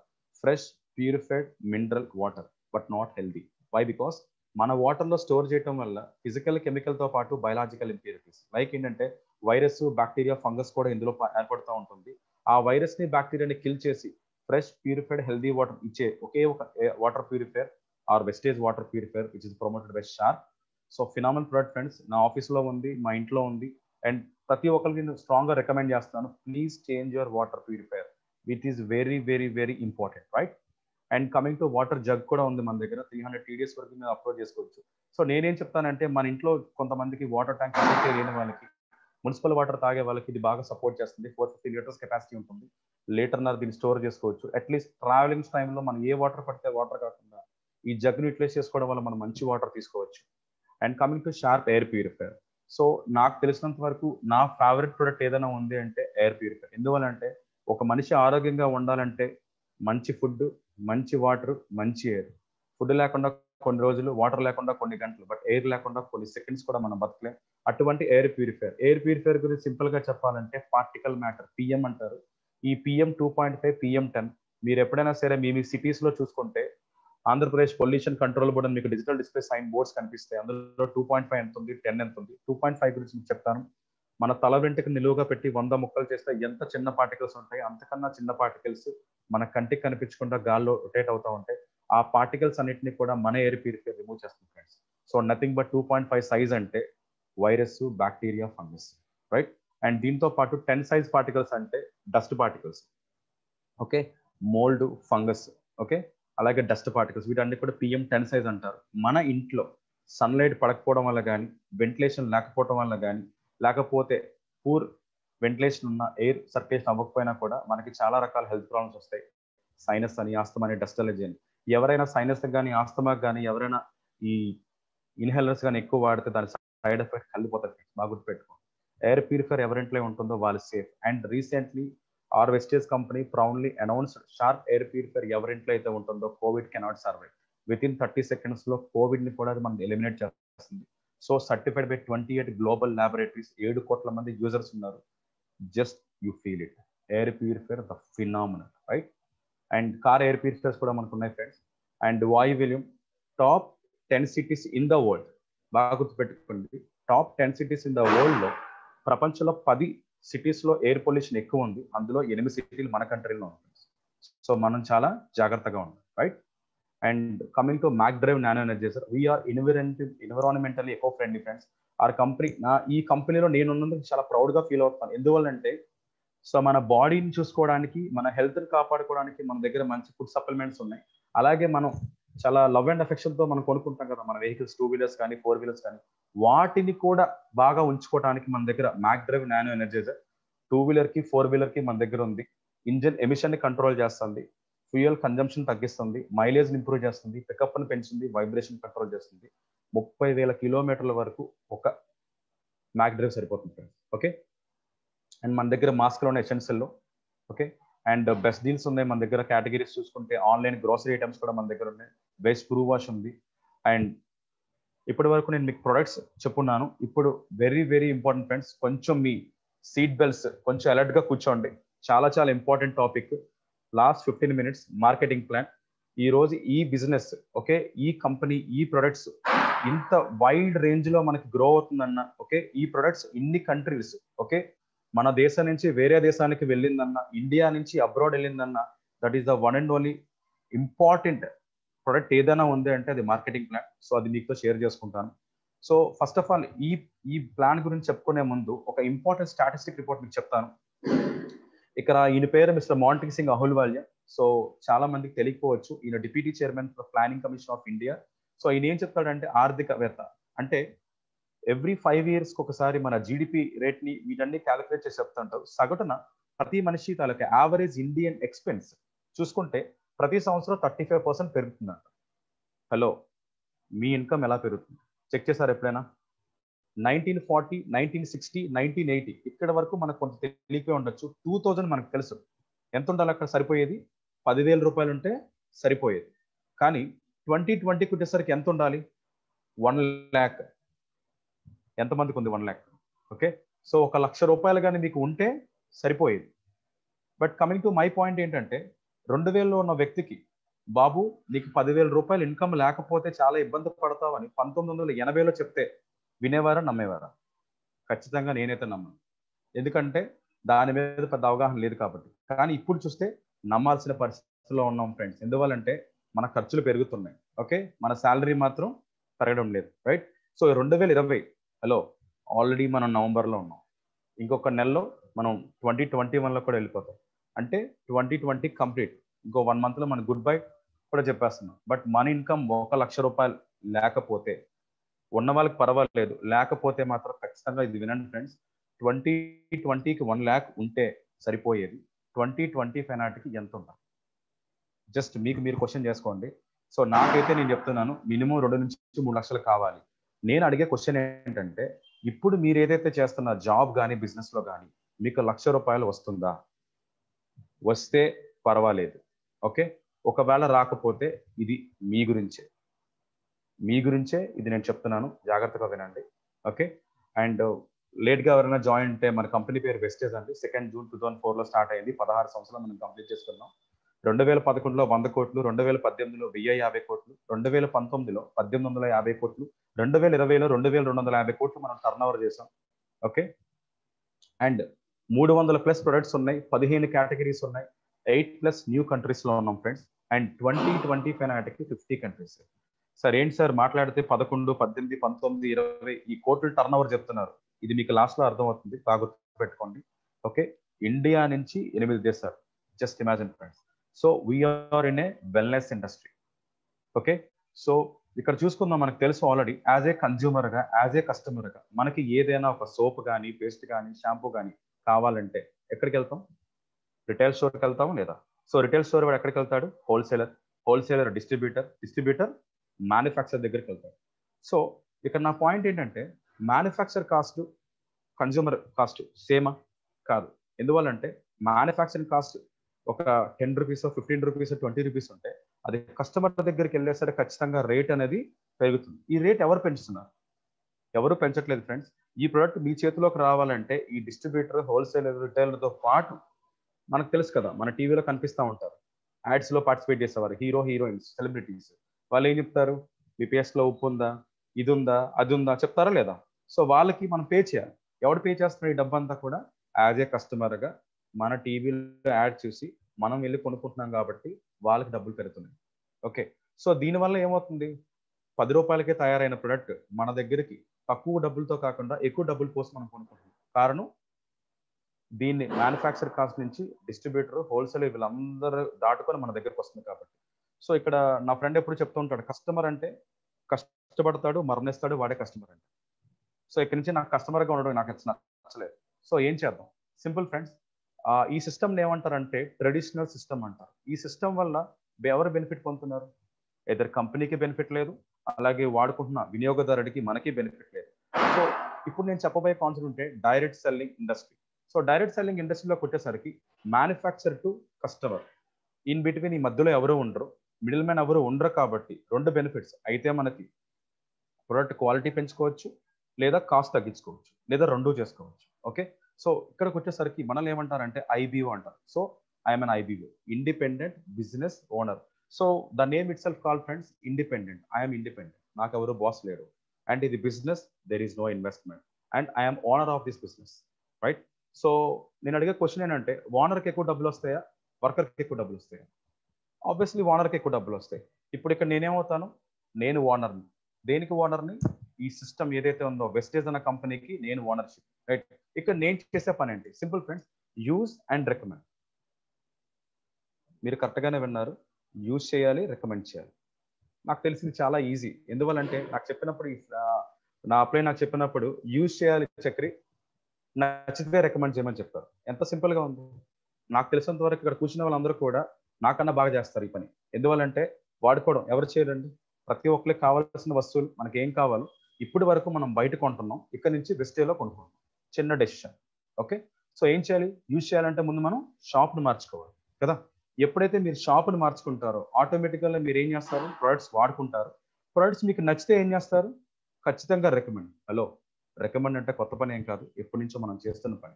fresh purified mineral water, but not healthy. Why? Because మన వాటర్లో స్టోర్ చేయడం వల్ల ఫిజికల్ కెమికల్తో పాటు బయలాజికల్ ఇంప్యూరిటీస్ లైక్ ఏంటంటే వైరస్, బ్యాక్టీరియా, ఫంగస్ కూడా ఇందులో ఏర్పడుతూ ఉంటుంది. ఆ వైరస్ ని, బ్యాక్టీరియాని కిల్ చేసి ఫ్రెష్ ప్యూరిఫైడ్ హెల్దీ వాటర్ ఇచ్చే ఒకే ఒక water purifier our Vestige water purifier which is promoted by Sharp. So phenomenal product friends. నా ఆఫీస్లో ఉంది, మా ఇంట్లో ఉంది, అండ్ ప్రతి ఒక్కరికి నేను స్ట్రాంగ్ గా రికమెండ్ చేస్తాను. Please change your water purifier. It is very very very important, right? And coming to water jug కూడా ఉంది మన దగ్గర. 300 TDS వరకు మీరు అప్లోడ్ చేసుకోవచ్చు. సో నేనేం చెప్తానంటే, మన ఇంట్లో కొంతమందికి వాటర్ ట్యాంక్ ఫెసిలిటీ లేని వాళ్ళకి, మున్సిపల్ వాటర్ తాగే వాళ్ళకి ఇది బాగా సపోర్ట్ చేస్తుంది. 450 లీటర్స్ కెపాసిటీ ఉంటుంది. లీటర్నర్ దీన్ని స్టోర్ చేసుకోవచ్చు. అట్లీస్ట్ ట్రావెలింగ్ టైంలో మనం ఏ వాటర్ పడితే వాటర్ కాకుండా ఈ జగ్ను యూటిలైజ్ చేసుకోవడం వల్ల మనం మంచి వాటర్ తీసుకోవచ్చు. And coming to sharp air purifier. So నాకు తెలిసినంత వరకు నా ఫేవరెట్ ప్రొడక్ట్ ఏదైనా ఉంది అంటే ఎయిర్ ప్యూరిఫైర్. ఎందువల్లంటే ఒక మనిషి ఆరోగ్యంగా ఉండాలంటే మంచి ఫుడ్, మంచి వాటర్, మంచి ఎయిర్. ఫుడ్ లేకుండా కొన్ని రోజులు, వాటర్ లేకుండా కొన్ని గంటలు, బట్ ఎయిర్ లేకుండా కొన్ని సెకండ్స్ కూడా మనం బతకలేం. అటువంటి ఎయిర్ ప్యూరిఫైర్. ఎయిర్ ప్యూరిఫైర్ గురించి సింపుల్ గా చెప్పాలంటే పార్టికల్ మ్యాటర్, పిఎం అంటారు. ఈ పిఎం 2.5, పిఎం 10 మీరు ఎప్పుడైనా సరే మీ సిటీస్ లో చూసుకుంటే, ఆంధ్రప్రదేశ్ పొల్యూషన్ కంట్రోల్ బోర్డు మీకు డిజిటల్ డిస్ప్లే సైన్ బోర్డ్స్ కనిపిస్తాయి. అందులో 2.5 ఎంత ఉంది, 10 ఎంత ఉంది. 2.5 గురించి మీకు చెప్తాను. మన తల వెంటకి నిలువుగా పెట్టి 100 ముక్కలు చేస్తే ఎంత చిన్న పార్టికల్స్ ఉంటాయి, అంతకన్నా చిన్న పార్టికల్స్ మన కంటికి కనిపించకుండా గాల్లో రొటేట్ అవుతూ ఉంటాయి. ఆ పార్టికల్స్ అన్నిటిని కూడా మన ఎయిర్ ప్యూరిఫైర్ రిమూవ్ చేస్తుంది friends. So nothing but 2.5 size అంటే virus, bacteria, fungus, right? And దీంతో పాటు 10 సైజ్ పార్టికల్స్ అంటే dust particles, okay, mould, fungus, okay, అలాగే డస్ట్ పార్టికల్స్, వీటన్ని కూడా పిఎం 10 సైజ్ అంటారు. మన ఇంట్లో సన్లైట్ పడకపోవడం వల్ల కానీ, వెంటిలేషన్ లేకపోవడం వల్ల కానీ, లేకపోతే పూర్ వెంటిలేషన్ ఉన్న ఎయిర్ సర్క్యులేషన్ అవ్వకపోయినా కూడా మనకి చాలా రకాల హెల్త్ ప్రాబ్లమ్స్ వస్తాయి. సైనస్ అని, ఆస్తమా అని, డస్ట్ అలర్జీ అని. ఎవరైనా సైనస్ కానీ, ఆస్తమాకి కానీ, ఎవరైనా ఈ ఇన్హేలర్స్ కానీ ఎక్కువ వాడితే దాని సైడ్ ఎఫెక్ట్ కలిగిపోతుంది. బాగా గుర్తుపెట్టుకో. ఎయిర్ ప్యూరిఫైర్ ఎవరింట్లో ఉంటుందో వాళ్ళు safe. And recently our Vestige company proudly announced Sharp air purifier ఎవరింట్లో అయితే ఉంటుందో covid cannot survive. Within 30 seconds లో కోవిడ్ ని కూడా మనం ఎలిమినేట్ చేస్తుంది. So certified by 28 global laboratories, 7 కోట్ల మంది యూజర్స్ ఉన్నారు. Just you feel it. Air purifier the phenomenal, right? And car air purifiers కూడా మనకు ఉన్నాయి ఫ్రెండ్స్. అండ్ వాయు విలియం top 10 cities in the world. బాగా గుర్తుపెట్టుకోండి, top 10 cities in the world లో ప్రపంచంలో 10 cities లో ఎయిర్ పొల్యూషన్ ఎక్కువ ఉంది. అందులో 8 cities మన కంట్రీలో ఉంటుంది. సో మనం చాలా జాగ్రత్తగా ఉండాలి, right? And coming to Mac drive nano energiser, we are environmentally eco friendly friends. Our company, ఈ కంపెనీలో నేను ఉన్నందుకు చాలా ప్రౌడ్ గా ఫీల్ అవుతాను. ఎందువల్లంటే, సో మన బాడీని చూసుకోవడానికి, మన హెల్త్ని కాపాడుకోవడానికి మన దగ్గర మంచి ఫుడ్ సప్లిమెంట్స్ ఉన్నాయి. అలాగే మనం చాలా లవ్ అండ్ అఫెక్షన్ తో మనం కొనుక్కుంటాం కదా మన వెహికల్స్, 2 wheelers కానీ 4 wheelers కానీ, వాటిని కూడా బాగా ఉంచుకోవడానికి మన దగ్గర Mac drive nano Energizer 2 wheeler కి 4 wheeler కి మన దగ్గర ఉంది. ఇంజిన్ ఎమిషన్ ని కంట్రోల్ చేస్తుంది, ఫ్యూయల్ కన్జంప్షన్ తగ్గిస్తుంది, మైలేజ్ ఇంప్రూవ్ చేస్తుంది, పికప్ ని పెంచుతుంది, వైబ్రేషన్ కంట్రోల్ చేస్తుంది. 30,000 kilometers వరకు ఒక మ్యాక్ డ్రైవ్ సరిపోతుంది, ఓకే? అండ్ మన దగ్గర మాస్క్లో ఉన్న ఎసెన్షియల్లో, ఓకే, అండ్ బెస్ట్ డీల్స్ ఉన్నాయి మన దగ్గర. కేటగిరీస్ చూసుకుంటే ఆన్లైన్ గ్రోసరీ ఐటమ్స్ కూడా మన దగ్గర ఉన్నాయి. బెస్ట్ ప్రూ వాష్ ఉంది. అండ్ ఇప్పటి వరకు నేను మీకు ప్రొడక్ట్స్ చెప్పున్నాను. ఇప్పుడు వెరీ వెరీ ఇంపార్టెంట్ ఫ్రెండ్స్, కొంచెం మీ సీట్ బెల్ట్స్ కొంచెం అలర్ట్ గా కూర్చోండి. చాలా చాలా important topic. Last 15 minutes marketing plan. ఈ రోజు ఈ బిజినెస్, ఓకే, ఈ కంపెనీ, ఈ ప్రొడక్ట్స్ ఇంత వైడ్ రేంజ్ లో మనకి గ్రో అవుతుందన్న, ఓకే, ఈ ప్రొడక్ట్స్ ఇన్ని కంట్రీస్, ఓకే, మన దేశం నుంచి వేరే దేశానికి వెళ్ళిందన్న, ఇండియా నుంచి అబ్రాడ్ వెళ్ళిందన్న, that is the one and only important product ఏదైనా ఉంది అంటే అది మార్కెటింగ్ ప్లాన్. సో అది మీతో షేర్ చేసుకుంటాను. సో ఫస్ట్ ఆఫ్ ఆల్ ఈ ప్లాన్ గురించి చెప్పుకునే ముందు ఒక ఇంపార్టెంట్ స్టాటిస్టిక్ రిపోర్ట్ మీకు చెప్తాను. ఇక్కడ ఈయన పేరు మిస్టర్ మాంటింగ్ సింగ్ అహుల్వాలియా. సో చాలా మందికి తెలియకపోవచ్చు, ఈయన deputy chairman for planning commission of India. So ఈయన ఏం చెప్తాడంటే ఆర్థికవేత్త. అంటే ఎవ్రీ 5 years ఒకసారి మన జీడిపి రేట్ ని వీటన్ని క్యాలిక్యులేట్ చేసి చెప్తుంటారు. సగటున ప్రతి మనిషి తాలూకా యావరేజ్ ఇండియన్ ఎక్స్పెన్స్ చూసుకుంటే ప్రతి సంవత్సరం 35% పెరుగుతుందంట. హలో, మీ ఇన్కమ్ ఎలా పెరుగుతుంది చెక్ చేశారు ఎప్పుడైనా? 1940, 1960, 1980 ఇక్కడ వరకు మనకు కొంత తెలియకపోయి ఉండొచ్చు. 2000 మనకు తెలుసు ఎంత ఉండాలి అక్కడ సరిపోయేది. 10,000 రూపాయలు ఉంటే సరిపోయేది. కానీ 2020కి వచ్చేసరికి ఎంత ఉండాలి? 1 lakh. ఎంతమందికి ఉంది 1 lakh? ఓకే, సో 1 లక్ష రూపాయలు కానీ మీకు ఉంటే సరిపోయేది. But coming to my point ఏంటంటే 2000లో ఉన్న వ్యక్తికి, బాబు నీకు 10,000 రూపాయలు ఇన్కమ్ లేకపోతే చాలా ఇబ్బంది పడతావని 1980లో చెప్తే వినేవారా, నమ్మేవారా? ఖచ్చితంగా నేనైతే నమ్మను. ఎందుకంటే దాని మీద పెద్ద అవగాహన లేదు కాబట్టి. కానీ ఇప్పుడు చూస్తే నమ్మాల్సిన పరిస్థితిలో ఉన్నాం ఫ్రెండ్స్. ఎందువల్లంటే మన ఖర్చులు పెరుగుతున్నాయి. ఓకే, మన శాలరీ మాత్రం పెరగడం లేదు. రైట్. సో 2020, హలో, ఆల్రెడీ మనం నవంబర్లో ఉన్నాం. ఇంకొక నెలలో మనం 2021లో కూడా వెళ్ళిపోతాం. అంటే 2020 కంప్లీట్. ఇంకో 1 monthలో మనం గుడ్ బై కూడా చెప్పేస్తున్నాం. బట్ మన ఇన్కమ్ 1 లక్ష రూపాయలు లేకపోతే, ఉన్న వాళ్ళకి పర్వాలేదు, లేకపోతే మాత్రం ఖచ్చితంగా ఇది వినండి ఫ్రెండ్స్, 2020కి 1 lakh ఉంటే సరిపోయేది. 2025 నాటికి ఎంత ఉండాలి? జస్ట్ మీకు మీరు క్వశ్చన్ చేసుకోండి. సో నాకైతే నేను చెప్తున్నాను, మినిమం 2 నుంచి 3 లక్షలు కావాలి. నేను అడిగే క్వశ్చన్ ఏంటంటే, ఇప్పుడు మీరు ఏదైతే చేస్తున్న జాబ్ కానీ బిజినెస్లో కానీ మీకు 1 లక్ష రూపాయలు వస్తుందా? వస్తే పర్వాలేదు. ఓకే, ఒకవేళ రాకపోతే ఇది మీ గురించే ఇది నేను చెప్తున్నాను, జాగ్రత్తగా వినండి. ఓకే, అండ్ లేట్గా ఎవరైనా జాయిన్ అంటే మన కంపెనీ పేరు వెస్టేజ్ అండి. 2nd June 2004లో స్టార్ట్ అయింది. 16 సంవత్సరాలు మనం కంప్లీట్ చేసుకున్నాం. 2011లో 100 కోట్లు, 2018లో 1050 కోట్లు, 2019లో 1850 కోట్లు, 2020లో 2250 కోట్లు మనం టర్న్ ఓవర్ చేసాం. ఓకే, అండ్ 300+ ప్రొడక్ట్స్ ఉన్నాయి, 15 కేటగిరీస్ ఉన్నాయి, 8+ న్యూ కంట్రీస్లో ఉన్నాం ఫ్రెండ్స్. అండ్ 2025 నాటికి 50 కంట్రీస్. సార్ ఏంటి సార్ మాట్లాడితే 11, 18, 19, 20 ఈ కోట్లు టర్న్ ఓవర్ చెప్తున్నారు. ఇది మీకు లాస్ట్లో అర్థమవుతుంది, బాగా గుర్తుపెట్టుకోండి. ఓకే, ఇండియా నుంచి 8 దేశాలు. Just imagine friends. So we're in a wellness industry. Okay, so ఇక్కడ చూసుకుందాం, మనకు తెలుసు ఆల్రెడీ యాజ్ ఏ కన్జ్యూమర్గా, యాజ్ ఏ కస్టమర్గా మనకి ఏదైనా ఒక సోప్ కానీ, పేస్ట్ కానీ, షాంపూ కానీ కావాలంటే ఎక్కడికి వెళ్తాం? రిటైల్ స్టోర్కి వెళ్తాము లేదా? సో రిటైల్ స్టోర్ వాడు ఎక్కడికి వెళ్తాడు? హోల్సేలర్ డిస్ట్రిబ్యూటర్ మ్యానుఫ్యాక్చర్ దగ్గరికి వెళ్తాడు. సో ఇక్కడ నా పాయింట్ ఏంటంటే, మ్యానుఫ్యాక్చర్ కాస్ట్, కన్జ్యూమర్ కాస్ట్ సేమా? కాదు. ఎందువల్లంటే మ్యానుఫ్యాక్చరింగ్ కాస్ట్ ఒక 10 రూపీస్, 15 రూపీస్, 20 రూపీస్ ఉంటే అది కస్టమర్ దగ్గరికి వెళ్ళేసరికి ఖచ్చితంగా రేట్ అనేది పెరుగుతుంది. ఈ రేట్ ఎవరు పెంచుతున్నారు? ఎవరు పెంచట్లేదు ఫ్రెండ్స్. ఈ ప్రోడక్ట్ మీ చేతిలోకి రావాలంటే ఈ డిస్ట్రిబ్యూటర్, హోల్సేలర్, రిటైలర్తో పాటు మనకు తెలుసు కదా, మన టీవీలో కనిపిస్తూ ఉంటారు, యాడ్స్లో పార్టిసిపేట్ చేసేవారు హీరోయిన్స్, సెలబ్రిటీస్. వాళ్ళు ఏం చెప్తారు? మీ పేస్ట్లో ఉప్పు ఉందా, ఇది ఉందా, అది ఉందా చెప్తారా లేదా? సో వాళ్ళకి మనం పే చేయాలి. ఎవడు పే చేస్తున్నారు ఈ డబ్బంతా కూడా? యాజ్ ఏ కస్టమర్గా మన టీవీలో యాడ్ చూసి మనం వెళ్ళి కొనుక్కుంటున్నాం కాబట్టి వాళ్ళకి డబ్బులు పెరుగుతున్నాయి. ఓకే, సో దీనివల్ల ఏమవుతుంది? 10 రూపాయలకే తయారైన ప్రొడక్ట్ మన దగ్గరికి తక్కువ డబ్బులతో కాకుండా ఎక్కువ డబ్బులు పోసి మనం కొనుక్కుంటున్నాం. కారణం, దీన్ని మ్యానుఫ్యాక్చర్ కాస్ట్ నుంచి డిస్ట్రిబ్యూటర్, హోల్సేల్ వీళ్ళందరూ దాటుకొని మన దగ్గరకు వస్తుంది కాబట్టి. సో ఇక్కడ నా ఫ్రెండ్ ఎప్పుడు చెప్తూ ఉంటాడు, కస్టమర్ అంటే కష్టపడతాడు, మరణిస్తాడు, వాడే కస్టమర్ అంటే. సో ఇక్కడ నుంచి నాకు కస్టమర్గా ఉండడం నాకు నచ్చలేదు. సో ఏం చేద్దాం? సింపుల్ ఫ్రెండ్స్, ఈ సిస్టమ్ని ఏమంటారంటే ట్రెడిషనల్ సిస్టమ్ అంటారు. ఈ సిస్టమ్ వల్ల ఎవరు బెనిఫిట్ పొందుతున్నారు? ఇద్దరు కంపెనీకి బెనిఫిట్ లేదు, అలాగే వాడుకుంటున్న వినియోగదారుడికి మనకి బెనిఫిట్ లేదు. సో ఇప్పుడు నేను చెప్పబోయే కాన్సెప్ట్ ఉంటే direct selling industry. So direct selling ఇండస్ట్రీలోకి వచ్చేసరికి manufacture to customer, in between ఈ మధ్యలో ఎవరు ఉండరు, మిడిల్ మ్యాన్ ఎవరు ఉండరు కాబట్టి 2 బెనిఫిట్స్. అయితే మనకి ప్రొడక్ట్ క్వాలిటీ పెంచుకోవచ్చు, లేదా కాస్ట్ తగ్గించుకోవచ్చు, లేదా 2 చేసుకోవచ్చు. ఓకే, సో ఇక్కడికి వచ్చేసరికి మనల్ని ఏమంటారంటే ఐబిఓ అంటారు. So I'm an IBO, independent business owner. So the name itself call friends independent. I'm independent, నాకు ఎవరు బాస్ లేడు. అండ్ ఇది business, there is no investment, and I'm owner of this business. Right. So నేను అడిగే క్వశ్చన్ ఏంటంటే, ఓనర్కి ఎక్కువ డబ్బులు వస్తాయా, వర్కర్కి ఎక్కువ డబ్బులు వస్తాయా? ఆబ్వియస్లీ ఓనర్కి ఎక్కువ డబ్బులు వస్తాయి. ఇప్పుడు ఇక్కడ నేనేమవుతాను, నేను ఓనర్ని. దేనికి ఓనర్ని? ఈ సిస్టమ్ ఏదైతే ఉందో వెస్టేజ్ అన్న కంపెనీకి నేను ఓనర్షిప్, రైట్? ఇక్కడ నేను చేసే పని ఏంటి? Simple friends, use and recommend. మీరు కరెక్ట్గానే విన్నారు, యూజ్ చేయాలి, రికమెండ్ చేయాలి. నాకు తెలిసింది చాలా ఈజీ. ఎందువల్లంటే నాకు చెప్పినప్పుడు నా అప్లై నాకు చెప్పినప్పుడు యూజ్ చేయాలి చక్రి, నచ్చితే రికమెండ్ చేయమని చెప్పారు. ఎంత సింపుల్గా ఉంది. నాకు తెలిసినంత వరకు ఇక్కడ కూర్చున్న వాళ్ళందరూ కూడా నాకన్నా బాగా చేస్తారు ఈ పని. ఎందువల్లంటే వాడుకోవడం ఎవరు చేయరండి. ప్రతి ఒక్కరికి కావాల్సిన వస్తువులు మనకి ఏం కావాలో ఇప్పటి వరకు మనం బయట కొంటున్నాం, ఇక్కడ నుంచి వెస్టేజ్లో కొనుక్కుంటాం. చిన్న డెసిషన్. ఓకే, సో ఏం చేయాలి? యూజ్ చేయాలంటే ముందు మనం షాప్ను మార్చుకోవాలి కదా. ఎప్పుడైతే మీరు షాప్ను మార్చుకుంటారో ఆటోమేటిక్గా మీరు ఏం చేస్తారు? ప్రొడక్ట్స్ వాడుకుంటారు. ప్రొడక్ట్స్ మీకు నచ్చితే ఏం చేస్తారు? ఖచ్చితంగా రికమెండ్. హలో, రికమెండ్ అంటే కొత్త పని ఏం కాదు, ఎప్పటి నుంచో మనం చేస్తున్న పని.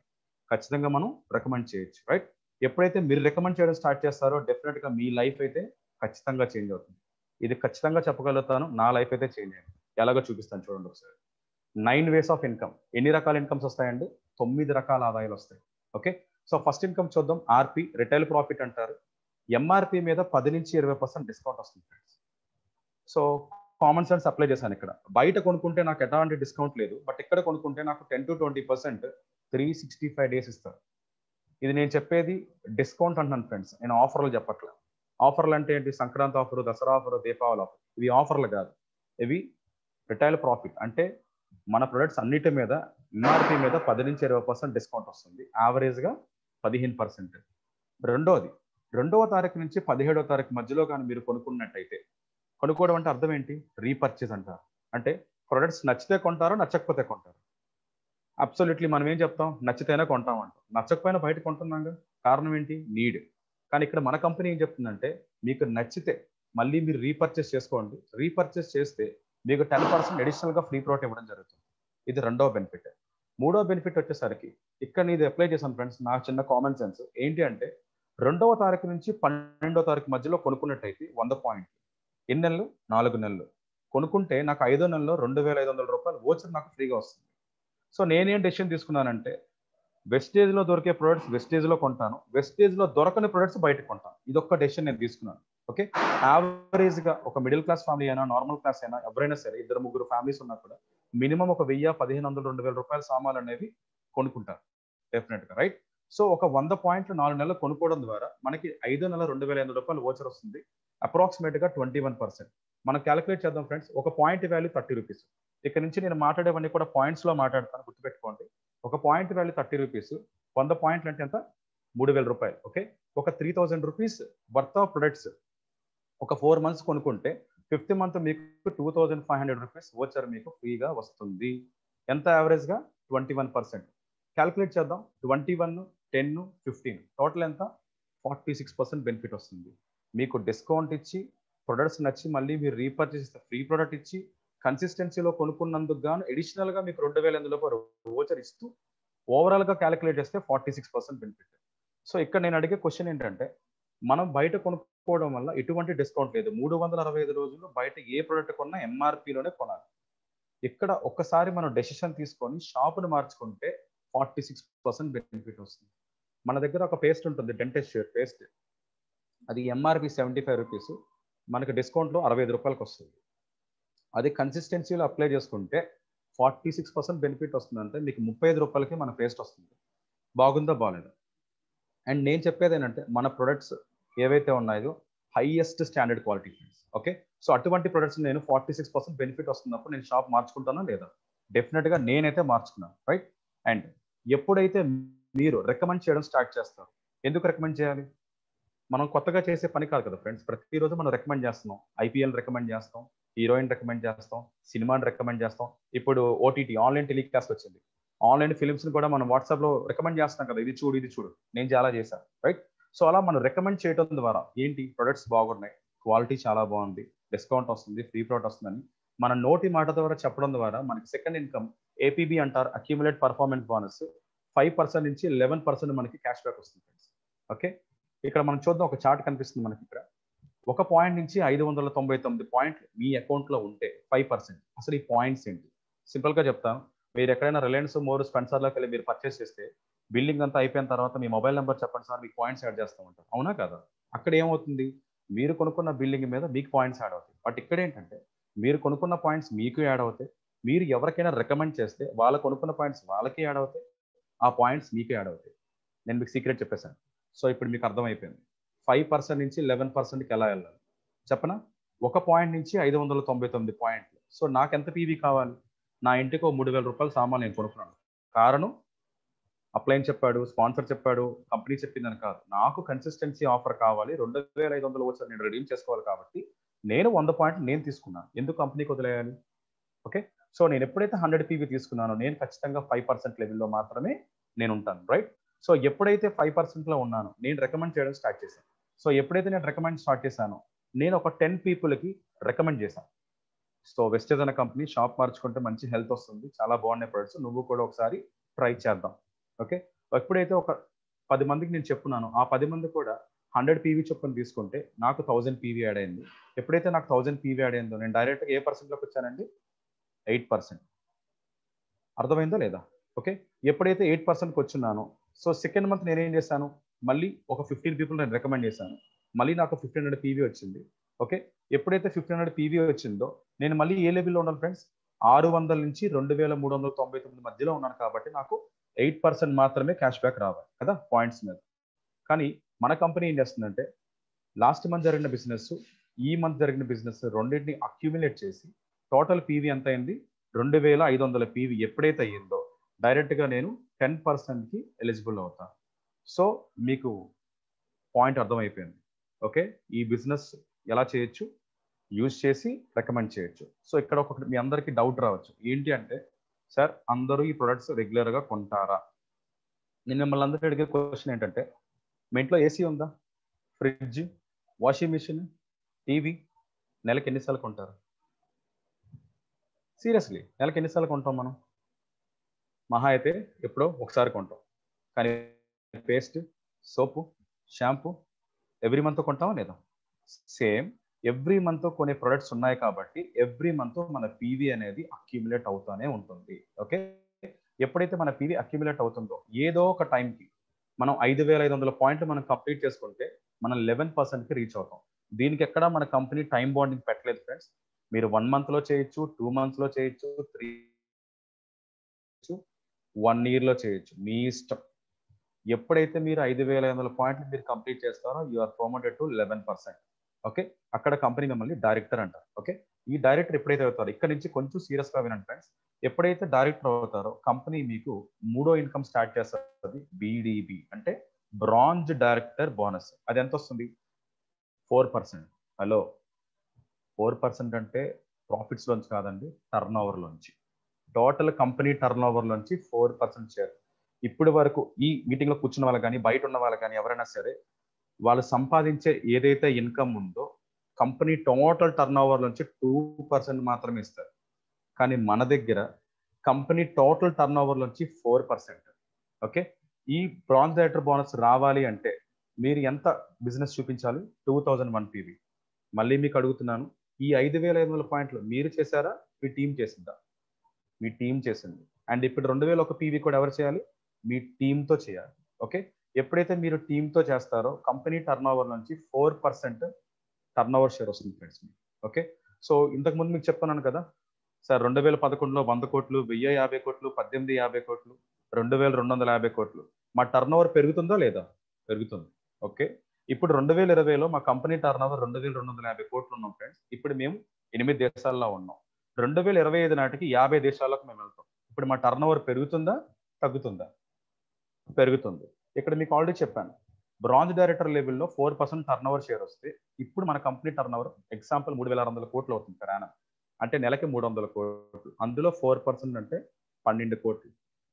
ఖచ్చితంగా మనం రికమెండ్ చేయొచ్చు, రైట్? ఎప్పుడైతే మీరు రికమెండ్ చేయడం స్టార్ట్ చేస్తారో డెఫినెట్గా మీ లైఫ్ అయితే ఖచ్చితంగా చేంజ్ అవుతుంది. ఇది ఖచ్చితంగా చెప్పగలుగుతాను, నా లైఫ్ అయితే చేంజ్ అయింది. ఎలాగో చూపిస్తాను చూడండి ఒకసారి. 9 వేస్ ఆఫ్ ఇన్కమ్. ఎన్ని రకాల ఇన్కమ్స్ వస్తాయండి? 9 రకాల ఆదాయాలు వస్తాయి. ఓకే, సో ఫస్ట్ ఇన్కమ్ చూద్దాం. ఆర్పి, రిటైల్ ప్రాఫిట్ అంటారు. ఎంఆర్పి మీద 10 నుంచి 20% డిస్కౌంట్ వస్తుంది friends. So common sense apply చేశాను ఇక్కడ. బయట కొనుక్కుంటే నాకు ఎలాంటి డిస్కౌంట్ లేదు, బట్ ఇక్కడ కొనుక్కుంటే నాకు 10 to 20% 365 days ఇస్తారు. ఇది నేను చెప్పేది డిస్కౌంట్ అంటున్నాను ఫ్రెండ్స్, నేను ఆఫర్లు చెప్పట్లేదు. ఆఫర్లు అంటే ఏంటి? Sankranti offer, Dasara offer, Deepavali offer. ఇవి ఆఫర్లు కాదు, ఇవి రిటైల్ ప్రాఫిట్. అంటే మన ప్రొడక్ట్స్ అన్నిటి మీద ఎంఆర్పి మీద 10 నుంచి 20% డిస్కౌంట్ వస్తుంది, యావరేజ్గా 15%. రెండవ తారీఖు నుంచి 17వ తారీఖు మధ్యలో కానీ మీరు కొనుక్కున్నట్టయితే, కొనుక్కోవడం అంటే అర్థం ఏంటి? రీపర్చేజ్ అంటారు. అంటే ప్రొడక్ట్స్ నచ్చితే కొంటారో, నచ్చకపోతే కొంటారు. అబ్సల్యూట్లీ మనం ఏం చెప్తాం? నచ్చితేనే కొంటాం అంటాం. నచ్చకపోయినా బయట కొంటున్నాగా. కారణం ఏంటి? నీడ్. కానీ ఇక్కడ మన కంపెనీ ఏం చెప్తుందంటే, మీకు నచ్చితే మళ్ళీ మీరు రీపర్చేస్ చేసుకోండి. రీపర్చేస్ చేస్తే మీకు 10% అడిషనల్గా ఫ్రీ ప్రోడక్ట్ ఇవ్వడం జరుగుతుంది. ఇది రెండవ బెనిఫిట్. మూడో బెనిఫిట్ వచ్చేసరికి ఇక్కడ నేను ఇది అప్లై చేశాను ఫ్రెండ్స్, నా చిన్న కామన్ సెన్స్ ఏంటి అంటే, 2వ తారీఖు నుంచి 12వ తారీఖు మధ్యలో కొనుక్కున్నట్టయితే 100 పాయింట్లు. ఎన్ని నెలలు? 4 నెలలు కొనుక్కుంటే నాకు 5వ నెలలో 2,500 రూపాయలు ఓచర్ నాకు ఫ్రీగా వస్తుంది. సో నేనేం డెసిషన్ తీసుకున్నానంటే, వెస్టేజ్లో దొరికే ప్రొడక్ట్స్ వెస్టేజ్లో కొంటాను, వెస్టేజ్లో దొరకని ప్రొడక్ట్స్ బయట కొంటాను. ఇదొక్క డెసిషన్ నేను తీసుకున్నాను. ఓకే, యావరేజ్గా ఒక మిడిల్ క్లాస్ ఫ్యామిలీ అయినా, నార్మల్ క్లాస్ అయినా, ఎవరైనా సరే 2-3 ఫ్యామిలీస్ ఉన్నా కూడా మినిమం ఒక 1000, 1500, 2000 రూపాయల సామాన్లు అనేవి కొనుక్కుంటారు డెఫినెట్గా, రైట్? సో ఒక 100 పాయింట్లు 4 నెలలు కొనుక్కోవడం ద్వారా మనకి 5వ నెల 2,500 రూపాయలు ఓచర్ వస్తుంది. అప్రాక్సిమేట్గా 21%. మనం క్యాలిక్యులేట్ చేద్దాం ఫ్రెండ్స్. ఒక పాయింట్ వాల్యూ 30 రూపీస్. ఇక్కడ నుంచి నేను మాట్లాడేవన్నీ కూడా పాయింట్స్లో మాట్లాడతాను, గుర్తుపెట్టుకోండి. ఒక పాయింట్ వాల్యూ 30 రూపీస్. 100 పాయింట్లు అంటే ఎంత? 3,000 రూపాయలు. ఓకే, ఒక 3,000 రూపీస్ వర్త్ ఆఫ్ ప్రొడక్ట్స్ ఒక 4 months కొనుక్కుంటే 5th month మీకు 2,500 రూపీస్ ఓచర్ మీకు ఫ్రీగా వస్తుంది. ఎంత? యావరేజ్గా 21%. క్యాలిక్యులేట్ చేద్దాం. 21, 10, 15 టోటల్ ఎంత? 46% బెనిఫిట్ వస్తుంది. మీకు డిస్కౌంట్ ఇచ్చి, ప్రొడక్ట్స్ నచ్చి మళ్ళీ మీరు రీపర్చేస్ ఫ్రీ ప్రొడక్ట్ ఇచ్చి, కన్సిస్టెన్సీలో కొనుక్కున్నందుకు గాను అడిషనల్గా మీకు 2,500 రూపాయలు ఓచర్ ఇస్తూ ఓవరాల్గా క్యాలిక్యులేట్ చేస్తే 46% బెనిఫిట్. సో ఇక్కడ నేను అడిగే క్వశ్చన్ ఏంటంటే, మనం బయట కొనుక్కోవడం వల్ల ఎటువంటి డిస్కౌంట్ లేదు. 365 రోజులు బయట ఏ ప్రొడక్ట్ కొన్నా ఎంఆర్పిలోనే కొనాలి. ఇక్కడ ఒక్కసారి మనం డెసిషన్ తీసుకొని షాపును మార్చుకుంటే 46% బెనిఫిట్ వస్తుంది. మన దగ్గర ఒక పేస్ట్ ఉంటుంది, డెంటిస్ట్ పేస్ట్. అది ఎంఆర్పి 75 రూపీస్, మనకి డిస్కౌంట్లో 65 రూపాయలకి వస్తుంది. అది కన్సిస్టెన్సీలో అప్లై చేసుకుంటే 46% బెనిఫిట్ వస్తుందంటే మీకు 35 రూపాయలకి మన పేస్ట్ వస్తుంది. బాగుందా? బాగాలేదా? అండ్ నేను చెప్పేది ఏంటంటే, మన ప్రొడక్ట్స్ ఏవైతే ఉన్నాయో highest standard quality friends. Okay, so అటువంటి ప్రొడక్ట్స్ నేను 46% బెనిఫిట్ వస్తున్నప్పుడు నేను షాప్ మార్చుకుంటానా లేదా? డెఫినెట్గా నేనైతే మార్చుకున్నాను, రైట్? అండ్ ఎప్పుడైతే మీరు రికమెండ్ చేయడం స్టార్ట్ చేస్తారు, ఎందుకు రికమెండ్ చేయాలి? మనం కొత్తగా చేసే పని కాదు కదా ఫ్రెండ్స్. ప్రతిరోజు మనం రికమెండ్ చేస్తున్నాం. ఐపీఎల్ రికమెండ్ చేస్తాం, హీరోయిన్ రికమెండ్ చేస్తాం, సినిమాని రికమెండ్ చేస్తాం. ఇప్పుడు ఓటీటీ ఆన్లైన్ టెలికాస్ట్ వచ్చింది. ఆన్లైన్ ఫిలిమ్స్ని కూడా మనం వాట్సాప్లో రికమెండ్ చేస్తాం కదా, ఇది చూడు, ఇది చూడు. నేను చాలా చేశాను, రైట్? సో అలా మనం రికమెండ్ చేయడం ద్వారా ఏంటి? ప్రొడక్ట్స్ బాగున్నాయి, క్వాలిటీ చాలా బాగుంది, డిస్కౌంట్ వస్తుంది, ఫ్రీ ప్రోడక్ట్ వస్తుందని మన నోటి మాట ద్వారా చెప్పడం ద్వారా మనకి సెకండ్ ఇన్కమ్ ఏపీబీ అంటారు, అక్యూములేట్ పర్ఫార్మెన్స్ బోనస్ 5% నుంచి 11% మనకి క్యాష్ బ్యాక్ వస్తుంది ఫ్రెండ్స్. ఓకే, ఇక్కడ మనం చూద్దాం, ఒక చార్ట్ కనిపిస్తుంది మనకి ఇక్కడ. 1 పాయింట్ నుంచి 599 పాయింట్లు మీ అకౌంట్లో ఉంటే 5%. అసలు ఈ పాయింట్స్ ఏంటి? సింపుల్గా చెప్తాను. మీరు ఎక్కడైనా రిలయన్స్, మోర్, స్పెన్సర్లోకి వెళ్ళి మీరు పర్చేస్ చేస్తే బిల్లింగ్ అంతా అయిపోయిన తర్వాత మీ మొబైల్ నెంబర్ చెప్పండి సార్, మీకు పాయింట్స్ యాడ్ చేస్తూ ఉంటారు. అవునా కదా? అక్కడ ఏమవుతుంది, మీరు కొనుక్కున్న బిల్లింగ్ మీద మీకు పాయింట్స్ యాడ్ అవుతాయి. బట్ ఇక్కడ ఏంటంటే మీరు కొనుక్కున్న పాయింట్స్ మీకు యాడ్ అవుతాయి. మీరు ఎవరికైనా రికమెండ్ చేస్తే వాళ్ళు కొనుక్కున్న పాయింట్స్ వాళ్ళకి యాడ్ అవుతాయి. ఆ పాయింట్స్ మీకు యాడ్ అవుతాయి. నేను మీకు సీక్రెట్ చెప్పేశాను. సో ఇప్పుడు మీకు అర్థమైపోయింది 5% నుంచి 11%కి ఎలా వెళ్ళాలి చెప్పనా? ఒక పాయింట్ నుంచి 599 పాయింట్లు. సో నాకు ఎంత పీవీ కావాలి? నా ఇంటికి ఓ 3,000 రూపాయల సామాన్ నేను కొనుక్కున్నాను. కారణం అప్లైన్ చెప్పాడు, స్పాన్సర్ చెప్పాడు, కంపెనీ చెప్పిందని కాదు. నాకు కన్సిస్టెన్సీ ఆఫర్ కావాలి, 2,500 వచ్చి నేను రెడీమ్ చేసుకోవాలి కాబట్టి నేను 100 పాయింట్లు నేను తీసుకున్నాను. ఎందుకు కంపెనీకి వదిలేయాలి? ఓకే. సో నేను ఎప్పుడైతే 100 పీవీ తీసుకున్నానో నేను ఖచ్చితంగా 5% లెవెల్లో మాత్రమే నేను ఉంటాను, రైట్? సో ఎప్పుడైతే 5%లో ఉన్నానో నేను రికమెండ్ చేయడం స్టార్ట్ చేశాను. సో ఎప్పుడైతే నేను రికమెండ్ స్టార్ట్ చేశానో నేను ఒక 10 పీపుల్కి రికమెండ్ చేశాను. సో వెస్టేజ్ అనే కంపెనీ, షాప్ మార్చుకుంటే మంచి హెల్త్ వస్తుంది, చాలా బాగున్నాయి ప్రొడక్ట్స్, నువ్వు కూడా ఒకసారి ట్రై చేద్దాం. ఓకే. ఎప్పుడైతే ఒక 10 మందికి నేను చెప్పున్నాను, ఆ 10 మంది కూడా 100 పీవీ చొప్పున తీసుకుంటే నాకు 1000 పీవీ యాడ్ అయింది. ఎప్పుడైతే నాకు 1000 పీవీ యాడ్ అయిందో నేను డైరెక్ట్గా ఏ పర్సెంట్లోకి వచ్చానండి? 8%. అర్థమైందా లేదా? ఓకే. ఎప్పుడైతే 8%కి వచ్చున్నానో సో సెకండ్ మంత్ నేనేం చేశాను, మళ్ళీ ఒక 15 పీపుల్ నేను రికమెండ్ చేశాను. మళ్ళీ నాకు 1500 పీవీ వచ్చింది. ఓకే. ఎప్పుడైతే 1500 పీవీ వచ్చిందో నేను మళ్ళీ ఏ లెవెల్లో ఉన్నాను ఫ్రెండ్స్? 600 నుంచి 2,399 మధ్యలో ఉన్నాను కాబట్టి నాకు 8% మాత్రమే క్యాష్ బ్యాక్ రావాలి కదా పాయింట్స్ మీద. కానీ మన కంపెనీ ఏం చేస్తుందంటే లాస్ట్ మంత్ జరిగిన బిజినెస్, ఈ మంత్ జరిగిన బిజినెస్ రెండింటిని అక్యుములేట్ చేసి టోటల్ పీవీ ఎంత అయింది? 2,500 పీవీ ఎప్పుడైతే అయ్యిందో డైరెక్ట్గా నేను 10%కి ఎలిజిబుల్ అవుతాను. సో మీకు పాయింట్ అర్థమైపోయింది. ఓకే. ఈ బిజినెస్ ఎలా చేయొచ్చు, యూజ్ చేసి రికమెండ్ చేయొచ్చు. సో ఇక్కడ ఒకటి మీ అందరికీ డౌట్ రావచ్చు, ఏంటి అంటే సార్ అందరూ ఈ ప్రొడక్ట్స్ రెగ్యులర్గా కొంటారా? నేను మిమ్మల్ని అందరూ అడిగే క్వశ్చన్ ఏంటంటే మీ ఇంట్లో ఏసీ ఉందా, ఫ్రిడ్జ్, వాషింగ్ మిషన్, టీవీ నెలకి ఎన్నిసార్లు కొంటారు? సీరియస్లీ నెలకి ఎన్నిసార్లు కొంటాం మనం? మహా అయితే ఎప్పుడో ఒకసారి కొంటాం. కానీ పేస్ట్, సోపు, షాంపూ ఎవ్రీ మంత్ కొంటామా లేదా? సేమ్ ఎవ్రీ మంత్ కొనే ప్రొడక్ట్స్ ఉన్నాయి కాబట్టి ఎవ్రీ మంత్ మన పీవీ అనేది అక్యుములేట్ అవుతూనే ఉంటుంది. ఓకే. ఎప్పుడైతే మన పీవీ అక్యుములేట్ అవుతుందో ఏదో ఒక టైంకి మనం 5,500 పాయింట్లు మనం కంప్లీట్ చేసుకుంటే మనం 11%కి రీచ్ అవుతాం. దీనికి ఎక్కడ మన కంపెనీ టైం బాండింగ్ పెట్టలేదు ఫ్రెండ్స్. మీరు 1 మంత్లో చేయొచ్చు, 2 మంత్స్లో చేయొచ్చు, 3 1 ఇయర్లో చేయొచ్చు, మీ ఇష్టం. ఎప్పుడైతే మీరు 5,500 పాయింట్లు మీరు కంప్లీట్ చేస్తారో you are promoted to 11%. Okay. అక్కడ కంపెనీ మిమ్మల్ని డైరెక్టర్ అంటారు. ఓకే. ఈ డైరెక్టర్ ఎప్పుడైతే అవుతారో ఇక్కడ నుంచి కొంచెం సీరియస్గా వినండి ఫ్రెండ్స్. ఎప్పుడైతే డైరెక్టర్ అవుతారో కంపెనీ మీకు మూడో ఇన్కమ్ స్టార్ట్ చేస్తుంది, బీడీబీ అంటే బ్రాంజ్ డైరెక్టర్ బోనస్. అది ఎంత వస్తుంది? 4%. హలో, 4% అంటే ప్రాఫిట్స్ లోంచి కాదండి, టర్న్ ఓవర్ లోంచి. టోటల్ కంపెనీ టర్న్ ఓవర్ లోంచి 4% షేర్. ఇప్పటి వరకు ఈ మీటింగ్ లో కూర్చున్న వాళ్ళు కానీ బయట ఉన్న వాళ్ళు కానీ ఎవరైనా సరే వాళ్ళు సంపాదించే ఏదైతే ఇన్కమ్ ఉందో కంపెనీ టోటల్ టర్న్ ఓవర్ నుంచి 2% మాత్రమే ఇస్తారు. కానీ మన దగ్గర కంపెనీ టోటల్ టర్న్ ఓవర్ నుంచి 4%. ఓకే. ఈ బ్రాంజ్ డైరెక్టర్ బోనస్ రావాలి అంటే మీరు ఎంత బిజినెస్ చూపించాలి? 2001 పీవీ. మళ్ళీ మీకు అడుగుతున్నాను, ఈ 5,500 పాయింట్లు మీరు చేశారా, మీ టీం చేసిందా? మీ టీం చేసింది. అండ్ ఇప్పుడు 2,001 పీవీ కూడా ఎవరు చేయాలి? మీ టీంతో చేయాలి. ఓకే. ఎప్పుడైతే మీరు టీంతో చేస్తారో కంపెనీ టర్న్ ఓవర్ నుంచి 4% టర్న్ ఓవర్ షేర్ వస్తుంది ఫ్రెండ్స్. ఓకే. సో ఇంతకు ముందు మీకు చెప్తున్నాను కదా సార్, 2011లో 100 కోట్లు, 1050 కోట్లు, 1850 కోట్లు, 2250 కోట్లు. మా టర్న్ ఓవర్ పెరుగుతుందా లేదా? పెరుగుతుంది. ఓకే. ఇప్పుడు 2020లో మా కంపెనీ టర్న్ ఓవర్ 2250 కోట్లు ఉన్నాం ఫ్రెండ్స్. ఇప్పుడు మేము 8 దేశాల్లో ఉన్నాం. 2025 నాటికి 50 దేశాలకు మేము వెళ్తాం. ఇప్పుడు మా టర్న్ ఓవర్ పెరుగుతుందా, తగ్గుతుందా? పెరుగుతుంది. ఇక్కడ మీకు ఆల్రెడీ చెప్పాను, బ్రాంజ్ డైరెక్టర్ లెవెల్లో 4% టర్న్ ఓవర్ షేర్ వస్తే ఇప్పుడు మన కంపెనీ టర్న్ ఓవర్ ఎగ్జాంపుల్ 3,600 కోట్లు అవుతుంది per annum. అంటే నెలకి 300 కోట్లు. అందులో 4% అంటే 12 కోట్లు.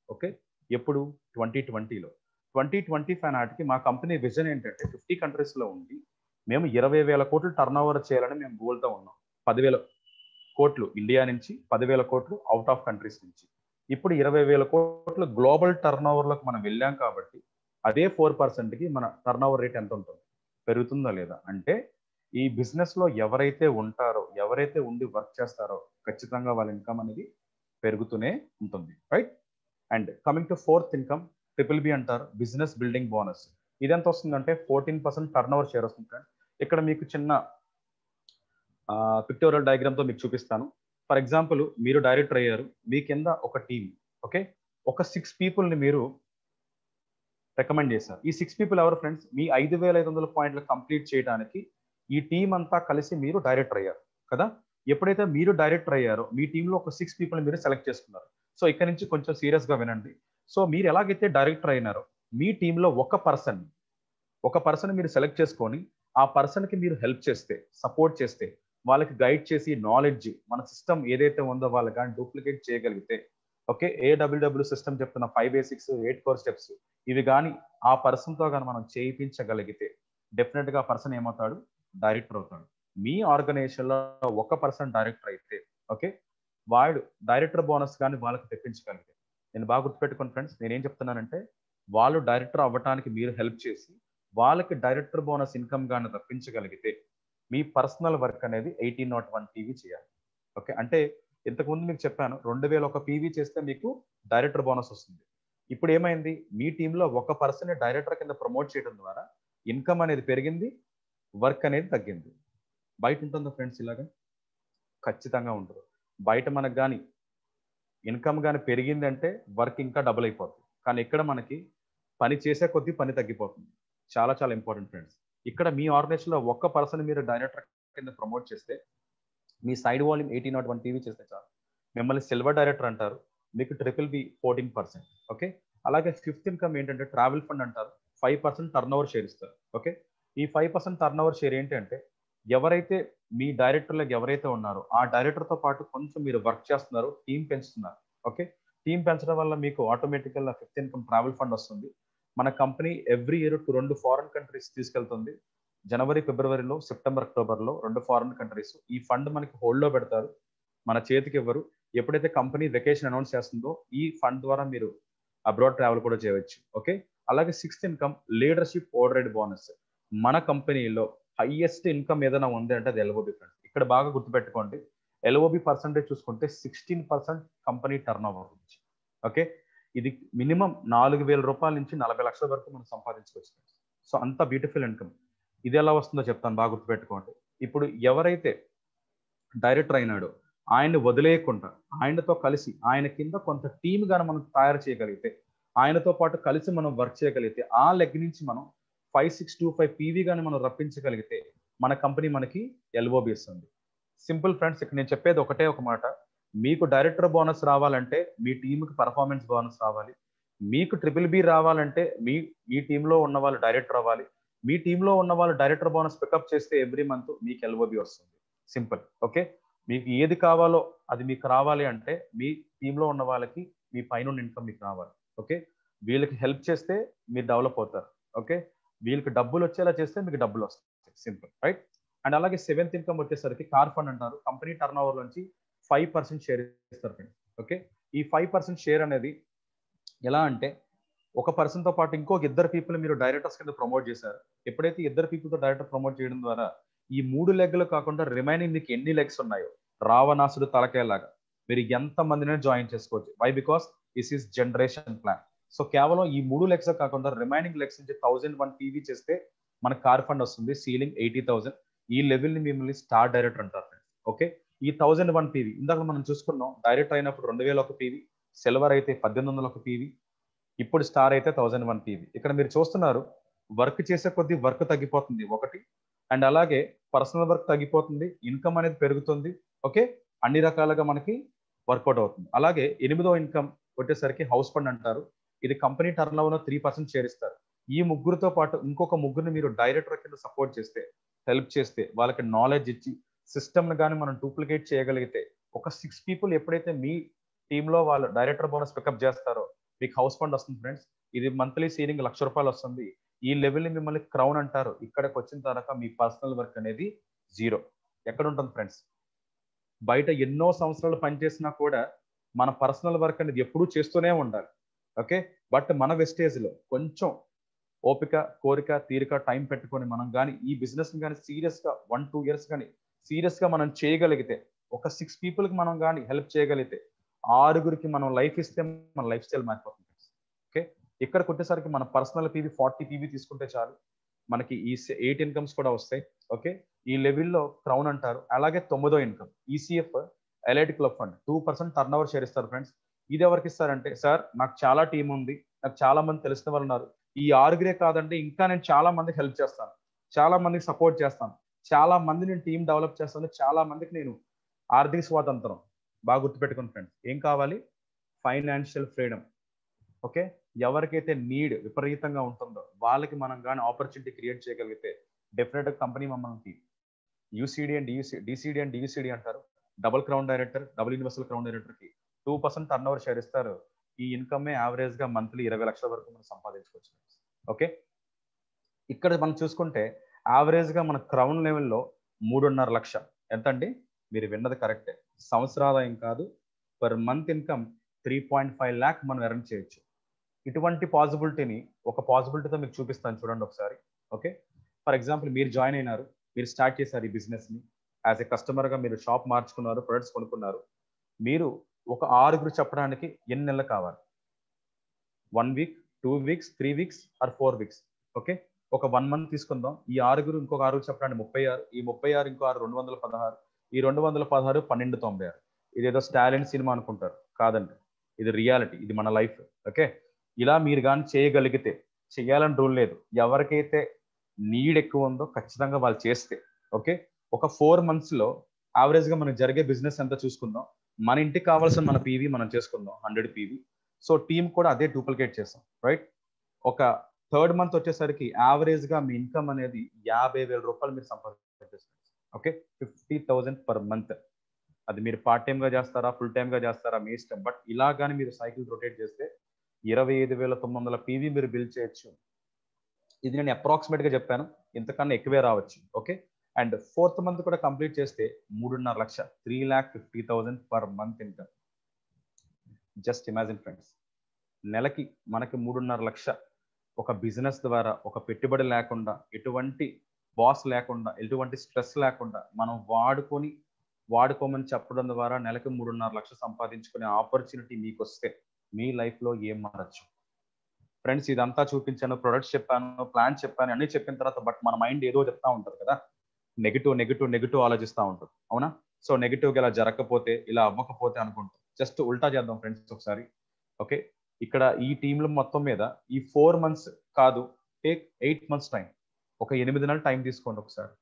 ఓకే. ఎప్పుడు? 2020లో. 2025 నాటికి మా కంపెనీ విజన్ ఏంటంటే 50 కంట్రీస్లో ఉండి మేము 20,000 కోట్లు టర్న్ ఓవర్ చేయాలని మేము గోల్తో ఉన్నాం. 10,000 కోట్లు ఇండియా నుంచి, 10,000 కోట్లు అవుట్ ఆఫ్ కంట్రీస్ నుంచి. ఇప్పుడు 20,000 కోట్లు గ్లోబల్ టర్న్ ఓవర్లోకి మనం వెళ్ళాం కాబట్టి అదే 4%కి మన టర్న్ ఓవర్ రేట్ ఎంత ఉంటుంది? పెరుగుతుందా లేదా? అంటే ఈ బిజినెస్ లో ఎవరైతే ఉంటారో, ఎవరైతే ఉండి వర్క్ చేస్తారో ఖచ్చితంగా వాళ్ళ ఇన్కమ్ అనేది పెరుగుతూనే ఉంటుంది, right? And coming to fourth income, BBB అంటారు, బిజినెస్ బిల్డింగ్ బోనస్. ఇది ఎంత వస్తుందంటే 14% టర్న్ ఓవర్ షేర్ వస్తుంది ఫ్రెండ్స్. ఇక్కడ మీకు చిన్న పిక్టోరియల్ డయాగ్రామ్తో మీకు చూపిస్తాను. ఫర్ ఎగ్జాంపుల్ మీరు డైరెక్టర్ అయ్యారు, మీ కింద ఒక టీం, ఓకే, ఒక 6 పీపుల్ని మీరు రికమెండ్ చేశారు. ఈ 6 పీపుల్ ఎవరు ఫ్రెండ్స్? మీ 5,500 పాయింట్లు కంప్లీట్ చేయడానికి ఈ టీం అంతా కలిసి మీరు డైరెక్టర్ అయ్యారు కదా. ఎప్పుడైతే మీరు డైరెక్టర్ అయ్యారో మీ టీంలో ఒక 6 పీపుల్ మీరు సెలెక్ట్ చేసుకున్నారు. సో ఇక్కడ నుంచి కొంచెం సీరియస్గా వినండి. సో మీరు ఎలాగైతే డైరెక్టర్ అయినారో మీ టీంలో ఒక పర్సన్ మీరు సెలెక్ట్ చేసుకొని ఆ పర్సన్కి మీరు హెల్ప్ చేస్తే, సపోర్ట్ చేస్తే, వాళ్ళకి గైడ్ చేసి నాలెడ్జ్, మన సిస్టమ్ ఏదైతే ఉందో వాళ్ళకి కానీ డూప్లికేట్ చేయగలిగితే, ఓకే, AWW సిస్టమ్ చెప్తున్న 5 బేసిక్స్ 8 కోర్ స్టెప్స్ ఇవి కానీ ఆ పర్సన్తో కానీ మనం చేయించగలిగితే డెఫినెట్గా ఆ పర్సన్ ఏమవుతాడు? డైరెక్టర్ అవుతాడు. మీ ఆర్గనైజేషన్లో ఒక పర్సన్ డైరెక్టర్ అయితే, ఓకే, వాడు డైరెక్టర్ బోనస్ కానీ వాళ్ళకి తెప్పించగలిగితే, నేను బాగా గుర్తుపెట్టుకోండి ఫ్రెండ్స్, నేనేం చెప్తున్నానంటే వాళ్ళు డైరెక్టర్ అవ్వటానికి మీరు హెల్ప్ చేసి వాళ్ళకి డైరెక్టర్ బోనస్ ఇన్కమ్ కానీ తప్పించగలిగితే మీ పర్సనల్ వర్క్ అనేది 1801 PV చేయాలి. ఓకే, అంటే ఇంతకుముందు మీకు చెప్పాను 2001 PV చేస్తే మీకు డైరెక్టర్ బోనస్ వస్తుంది. ఇప్పుడు ఏమైంది? మీ టీంలో ఒక పర్సన్ డైరెక్టర్ కింద ప్రమోట్ చేయడం ద్వారా ఇన్కమ్ అనేది పెరిగింది, వర్క్ అనేది తగ్గింది. బయట ఉంటుందా ఫ్రెండ్స్ ఇలాగా? ఖచ్చితంగా ఉంటుంది. బయట మనకు కానీ ఇన్కమ్ కానీ పెరిగింది అంటే వర్క్ ఇంకా డబుల్ అయిపోతుంది. కానీ ఇక్కడ మనకి పని చేసే కొద్దీ పని తగ్గిపోతుంది. చాలా చాలా ఇంపార్టెంట్ ఫ్రెండ్స్. ఇక్కడ మీ ఆర్గనైజేషన్లో ఒక్క పర్సన్ మీరు డైరెక్టర్ కింద ప్రమోట్ చేస్తే మీ సైడ్ వాల్యూమ్ 1801 PV చేస్తే చాలు, మిమ్మల్ని సిల్వర్ డైరెక్టర్ అంటారు, మీకు BBB 14%. ఓకే, అలాగే ఫిఫ్త్ ఇన్కమ్ ఏంటంటే ట్రావెల్ ఫండ్ అంటారు, 5% టర్న్ ఓవర్ షేర్ ఇస్తారు. ఓకే, ఈ 5% టర్న్ ఓవర్ షేర్ ఏంటంటే ఎవరైతే మీ డైరెక్టర్లకు ఎవరైతే ఉన్నారో ఆ డైరెక్టర్తో పాటు కొంచెం మీరు వర్క్ చేస్తున్నారు, టీం పెంచుతున్నారు. ఓకే, టీం పెంచడం వల్ల మీకు ఆటోమేటికల్గా ఫిఫ్త్ ఇన్కమ్ ట్రావెల్ ఫండ్ వస్తుంది. మన company every year 2 foreign countries తీసుకెళ్తుంది. జనవరి ఫిబ్రవరిలో, సెప్టెంబర్ అక్టోబర్లో 2 ఫారెన్ కంట్రీస్. ఈ ఫండ్ మనకి హోల్డ్లో పెడతారు, మన చేతికి ఇవ్వరు. ఎప్పుడైతే కంపెనీ వెకేషన్ అనౌన్స్ చేస్తుందో ఈ ఫండ్ ద్వారా మీరు అబ్రాడ్ ట్రావెల్ కూడా చేయవచ్చు. ఓకే, అలాగే sixth income leadership over bonus. మన కంపెనీలో హైయెస్ట్ ఇన్కమ్ ఏదైనా ఉంది అంటే అది LOB ఫ్రెండ్స్. ఇక్కడ బాగా గుర్తుపెట్టుకోండి, LOB పర్సంటేజ్ చూసుకుంటే 16% కంపెనీ టర్న్ ఓవర్ నుంచి. ఓకే, ఇది మినిమం 4,000 రూపాయల నుంచి 40 లక్షల వరకు మనం సంపాదించుకోవచ్చు. సో అంత బ్యూటిఫుల్ ఇన్కమ్. ఇది ఎలా వస్తుందో చెప్తాను, బాగా గుర్తుపెట్టుకోండి. ఇప్పుడు ఎవరైతే డైరెక్టర్ అయినాడో ఆయన్ని వదిలేయకుండా ఆయనతో కలిసి ఆయన కింద కొంత టీమ్ గాని మనం తయారు చేయగలిగితే, ఆయనతో పాటు కలిసి మనం వర్క్ చేయగలిగితే ఆ లెగ్ నుంచి మనం 5625 PV గాని మనం రప్పించగలిగితే మన కంపెనీ మనకి LOB ఇస్తుంది. సింపుల్ ఫ్రెండ్స్, ఇక్కడ నేను చెప్పేది ఒకటే ఒక మాట, మీకు డైరెక్టర్ బోనస్ రావాలంటే మీ టీంకి పర్ఫార్మెన్స్ బోనస్ రావాలి. మీకు BBB రావాలంటే మీ టీంలో ఉన్న వాళ్ళు డైరెక్టర్ అవ్వాలి. మీ టీంలో ఉన్న వాళ్ళు డైరెక్టర్ బోనస్ పికప్ చేస్తే ఎవ్రీ మంత్ మీకు LOB వస్తుంది. సింపుల్. ఓకే, మీకు ఏది కావాలో అది మీకు రావాలి అంటే మీ టీంలో ఉన్న వాళ్ళకి మీ పైన ఇన్కమ్ మీకు రావాలి. ఓకే, వీళ్ళకి హెల్ప్ చేస్తే మీరు డెవలప్ అవుతారు. ఓకే, వీళ్ళకి డబ్బులు వచ్చేలా చేస్తే మీకు డబ్బులు వస్తాయి. Simple, right? అండ్ అలాగే సెవెంత్ ఇన్కమ్ వచ్చేసరికి కార్ ఫండ్ అంటారు. కంపెనీ టర్న్ ఓవర్ నుంచి 5% షేర్ ఇస్తారు ఫ్రెండ్స్. ఓకే, ఈ 5% షేర్ అనేది ఎలా అంటే ఒక పర్సన్తో పాటు ఇంకొక ఇద్దరు పీపుల్ మీరు డైరెక్టర్స్ కింద ప్రమోట్ చేశారు. ఎప్పుడైతే ఇద్దరు పీపుల్తో డైరెక్టర్ ప్రమోట్ చేయడం ద్వారా ఈ 3 లెగ్లు కాకుండా రిమైనింగ్ మీకు ఎన్ని లెగ్స్ ఉన్నాయో రావణాసుడు తలకాయలాగా మీరు ఎంత మందినే జాయిన్ చేసుకోవచ్చు. Why? Because this is generation plan. So కేవలం ఈ 3 లెగ్స్ కాకుండా రిమైనింగ్ లెగ్స్ నుంచి 1001 PV చేస్తే మనకు కార్ ఫండ్ వస్తుంది, సీలింగ్ 80,000. ఈ లెవెల్ని మిమ్మల్ని స్టార్ డైరెక్టర్ అంటారు. ఓకే, ఈ 1001 PV ఇందాక మనం చూసుకున్నాం, డైరెక్టర్ అయినప్పుడు 2001 PV, సిల్వర్ అయితే 1801 PV, ఇప్పుడు స్టార్ అయితే 1001 PV. ఇక్కడ మీరు చూస్తున్నారు వర్క్ చేసే కొద్దీ వర్క్ తగ్గిపోతుంది ఒకటి, అండ్ అలాగే పర్సనల్ వర్క్ తగ్గిపోతుంది, ఇన్కమ్ అనేది పెరుగుతుంది. ఓకే, అన్ని రకాలుగా మనకి వర్కౌట్ అవుతుంది. అలాగే 8వ ఇన్కమ్ వచ్చేసరికి హౌస్ ఫండ్ అంటారు. ఇది కంపెనీ టర్న్ ఓవర్లో 3% షేర్ ఇస్తారు. ఈ ముగ్గురుతో పాటు ఇంకొక ముగ్గురిని మీరు డైరెక్టర్ కింద సపోర్ట్ చేస్తే, హెల్ప్ చేస్తే, వాళ్ళకి నాలెడ్జ్ ఇచ్చి సిస్టమ్ని కానీ మనం డూప్లికేట్ చేయగలిగితే ఒక 6 పీపుల్ ఎప్పుడైతే మీ టీంలో వాళ్ళు డైరెక్టర్ బోనస్ పికప్ చేస్తారో మీకు హౌస్ ఫండ్ వస్తుంది ఫ్రెండ్స్. ఇది మంత్లీ సీలింగ్ ₹1,00,000 వస్తుంది. ఈ లెవెల్ని మిమ్మల్ని క్రౌన్ అంటారు. ఇక్కడికి వచ్చిన తర్వాత మీ పర్సనల్ వర్క్ అనేది జీరో. ఎక్కడ ఉంటుంది ఫ్రెండ్స్? బయట ఎన్నో సంవత్సరాలు పనిచేసినా కూడా మన పర్సనల్ వర్క్ అనేది ఎప్పుడూ చేస్తూనే ఉండాలి. ఓకే, బట్ మన వెస్టేజ్లో కొంచెం ఓపిక, కోరిక, తీరిక, టైం పెట్టుకొని మనం కానీ ఈ బిజినెస్ కానీ సీరియస్గా 1-2 ఇయర్స్ కానీ సీరియస్గా మనం చేయగలిగితే, ఒక 6 పీపుల్కి మనం కానీ హెల్ప్ చేయగలిగితే, 6గురికి మనం లైఫ్ ఇస్తే మన లైఫ్ స్టైల్ మారిపోతుంది. ఓకే, ఇక్కడికి వచ్చేసరికి మన పర్సనల్ పీవీ 40 పీవీ తీసుకుంటే చాలు, మనకి ఈ 8 ఇన్కమ్స్ కూడా వస్తాయి. ఓకే, ఈ లెవెల్లో క్రౌన్ అంటారు. అలాగే 9వ income ECF elite club fund 2% turnover share ఇస్తారు ఫ్రెండ్స్. ఇది ఎవరికి ఇస్తారంటే, సార్ నాకు చాలా టీం ఉంది, నాకు చాలా మంది తెలిసిన వాళ్ళు ఉన్నారు, ఈ 6 కాదంటే ఇంకా నేను చాలా మందికి హెల్ప్ చేస్తాను, చాలా మందికి సపోర్ట్ చేస్తాను, చాలా మంది నేను టీం డెవలప్ చేస్తాను, చాలా మందికి నేను ఆర్థిక స్వాతంత్రం. బాగా గుర్తుపెట్టుకుని ఫ్రెండ్స్, ఏం కావాలి? Financial freedom. ఓకే, ఎవరికైతే నీడ్ విపరీతంగా ఉంటుందో వాళ్ళకి మనం కానీ ఆపర్చునిటీ క్రియేట్ చేయగలిగితే డెఫినెట్గా కంపెనీ మమ్మల్ని యూసీడీ అండ్ డిసిడి అండ్ డియూసీడీ అంటారు, double crown director, double universal crown డైరెక్టర్కి 2% టర్న్ ఓవర్ షేర్ ఇస్తారు. ఈ ఇన్కమే యావరేజ్గా మంత్లీ 20 లక్షల వరకు మనం సంపాదించుకోవచ్చు. ఓకే, ఇక్కడ మనం చూసుకుంటే యావరేజ్గా మన క్రౌన్ లెవెల్లో 3.5 లక్ష. ఎంత అండి? మీరు విన్నది కరెక్టే, సంవత్సరాదాయం కాదు, పర్ మంత్ ఇన్కమ్ 3.5 lakh మనం ఎర్న్ చేయొచ్చు. ఇటువంటి పాసిబిలిటీని ఒక పాసిబిలిటీతో మీకు చూపిస్తాను చూడండి ఒకసారి. ఓకే, ఫర్ ఎగ్జాంపుల్ మీరు జాయిన్ అయినారు, మీరు స్టార్ట్ చేశారు ఈ బిజినెస్ని, యాజ్ ఎ కస్టమర్గా మీరు షాప్ మార్చుకున్నారు, ప్రొడక్ట్స్ కొనుక్కున్నారు. మీరు ఒక 6 చెప్పడానికి ఎన్ని నెలలు కావాలి? 1 week, 2 weeks, 3 weeks or 4 weeks? Okay, ఒక 1 month తీసుకుందాం. ఈ 6 ఇంకొక 6 చెప్పడానికి 36, ఈ 36 ఇంకో 6 216, ఈ 216 1296. ఇదేదో స్టాలిన్ సినిమా అనుకుంటారు, కాదండి, ఇది రియాలిటీ, ఇది మన లైఫ్. ఓకే, ఇలా మీరు కానీ చేయగలిగితే, చేయాలని రూల్ లేదు, ఎవరికైతే నీడ్ ఎక్కువ ఉందో ఖచ్చితంగా వాళ్ళు చేస్తే, ఓకే, ఒక 4 monthsలో యావరేజ్గా మనకు జరిగే బిజినెస్ ఎంత చూసుకుందాం. మన ఇంటికి కావాల్సిన మన పీవీ మనం చేసుకుందాం 100 పీవీ. సో టీమ్ కూడా అదే డూప్లికేట్ చేస్తాం, రైట్? ఒక 3rd month వచ్చేసరికి యావరేజ్గా మీ ఇన్కమ్ అనేది 50,000 రూపాయలు మీరు సంపాదించేస్తారు. Okay, 50,000 per month. అది మీరు పార్ట్ టైమ్గా చేస్తారా, ఫుల్ టైమ్గా చేస్తారా, మీ ఇష్టం. బట్ ఇలా కానీ మీరు సైకిల్ రొటేట్ చేస్తే 25,900 పీవీ మీరు బిల్డ్ చేయొచ్చు. ఇది నేను అప్రాక్సిమేట్గా చెప్పాను, ఇంతకన్నా ఎక్కువే రావచ్చు. ఓకే, అండ్ 4th month కూడా కంప్లీట్ చేస్తే 3.5 లక్ష, 3,50,000 per month income. Just imagine friends, నెలకి మనకి 3.5 లక్ష ఒక బిజినెస్ ద్వారా, ఒక పెట్టుబడి లేకుండా, ఎటువంటి బాస్ లేకుండా, ఎటువంటి స్ట్రెస్ లేకుండా మనం వాడుకోమని చెప్పడం ద్వారా నెలకి 3.5 లక్షలు సంపాదించుకునే ఆపర్చునిటీ మీకు వస్తే మీ లైఫ్లో ఏం మారచ్చు ఫ్రెండ్స్? ఇదంతా చూపించాను, ప్రొడక్ట్స్ చెప్పాను, ప్లాన్ చెప్పాను, అన్ని చెప్పిన తర్వాత బట్ మన మైండ్ ఏదో చెప్తా ఉంటుంది కదా, నెగిటివ్ ఆలోచిస్తూ ఉంటుంది, అవునా? సో నెగిటివ్గా ఇలా జరగకపోతే, ఇలా అవ్వకపోతే అనుకుంటాం. జస్ట్ ఉల్టా చేద్దాం ఫ్రెండ్స్ ఒకసారి. ఓకే, ఇక్కడ ఈ టీంలో మొత్తం మీద ఈ 4 months కాదు, టేక్ 8 months టైం, ఒక 8 నెలలు టైం తీసుకోండి ఒకసారి.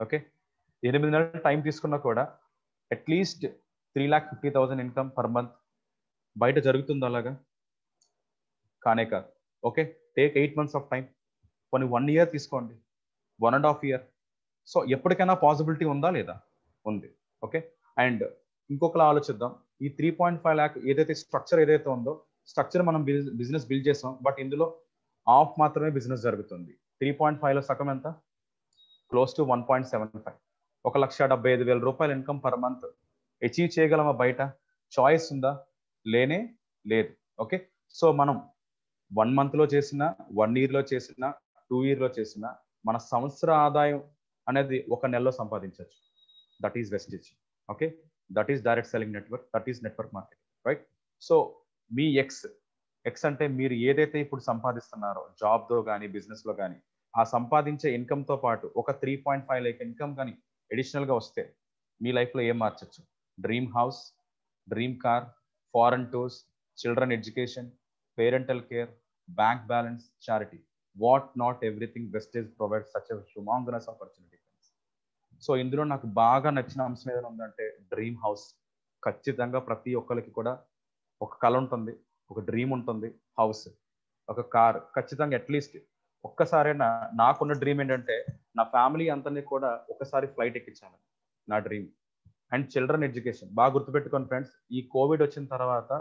ఓకే, 8 నెలలు టైం తీసుకున్నా కూడా అట్లీస్ట్ 3,50,000 ఇన్కమ్ పర్ మంత్ బయట జరుగుతుంది. అలాగా కానే కాదు. Okay, take 8 months of time, కొన్ని 1 year తీసుకోండి, 1.5 year. సో ఎప్పటికైనా పాసిబిలిటీ ఉందా లేదా? ఉంది. ఓకే, అండ్ ఇంకొకలా ఆలోచిద్దాం. ఈ 3.5 lakh ఏదైతే స్ట్రక్చర్ ఏదైతే ఉందో, స్ట్రక్చర్ మనం బిజినెస్ బిల్డ్ చేస్తాం, బట్ ఇందులో ఆఫ్ మాత్రమే బిజినెస్ జరుగుతుంది. 3.5లో సగం ఎంత? Close to 1.75. 1,75,000 రూపాయలు ఇన్కమ్ పర్ మంత్ అచీవ్ చేయగలమా బయట? చాయిస్ ఉందా? లేనే లేదు. ఓకే, సో మనం 1 monthలో చేసిన, 1 yearలో చేసిన, 2 yearలో చేసిన మన సంవత్సర ఆదాయం అనేది 1 నెలలో సంపాదించవచ్చు. That is Vestige. Okay, that is direct selling network, that is network marketing, right? So మీ ఎక్స్ అంటే మీరు ఏదైతే ఇప్పుడు సంపాదిస్తున్నారో జాబ్తో కానీ బిజినెస్లో కానీ, ఆ సంపాదించే ఇన్కమ్తో పాటు ఒక 3.5 lakh ఇన్కమ్ కానీ అడిషనల్గా వస్తే మీ లైఫ్లో ఏం మార్చచ్చు? Dream house, dream car, foreign tours, children education, parental care, bank balance, charity, what not everything Vestige provides such a humongous opportunity. So ఇందులో నాకు బాగా నచ్చిన అంశం ఏదైనా ఉందంటే డ్రీమ్ హౌస్. ఖచ్చితంగా ప్రతి ఒక్కరికి కూడా ఒక కళ ఉంటుంది, ఒక డ్రీమ్ ఉంటుంది. హౌస్, ఒక కార్, ఖచ్చితంగా అట్లీస్ట్ ఒక్కసారైనా. నాకున్న డ్రీమ్ ఏంటంటే నా ఫ్యామిలీ అంతని కూడా ఒకసారి ఫ్లైట్ ఎక్కించాను, నా డ్రీమ్. And children education. బాగా గుర్తుపెట్టుకోండి ఫ్రెండ్స్, ఈ కోవిడ్ వచ్చిన తర్వాత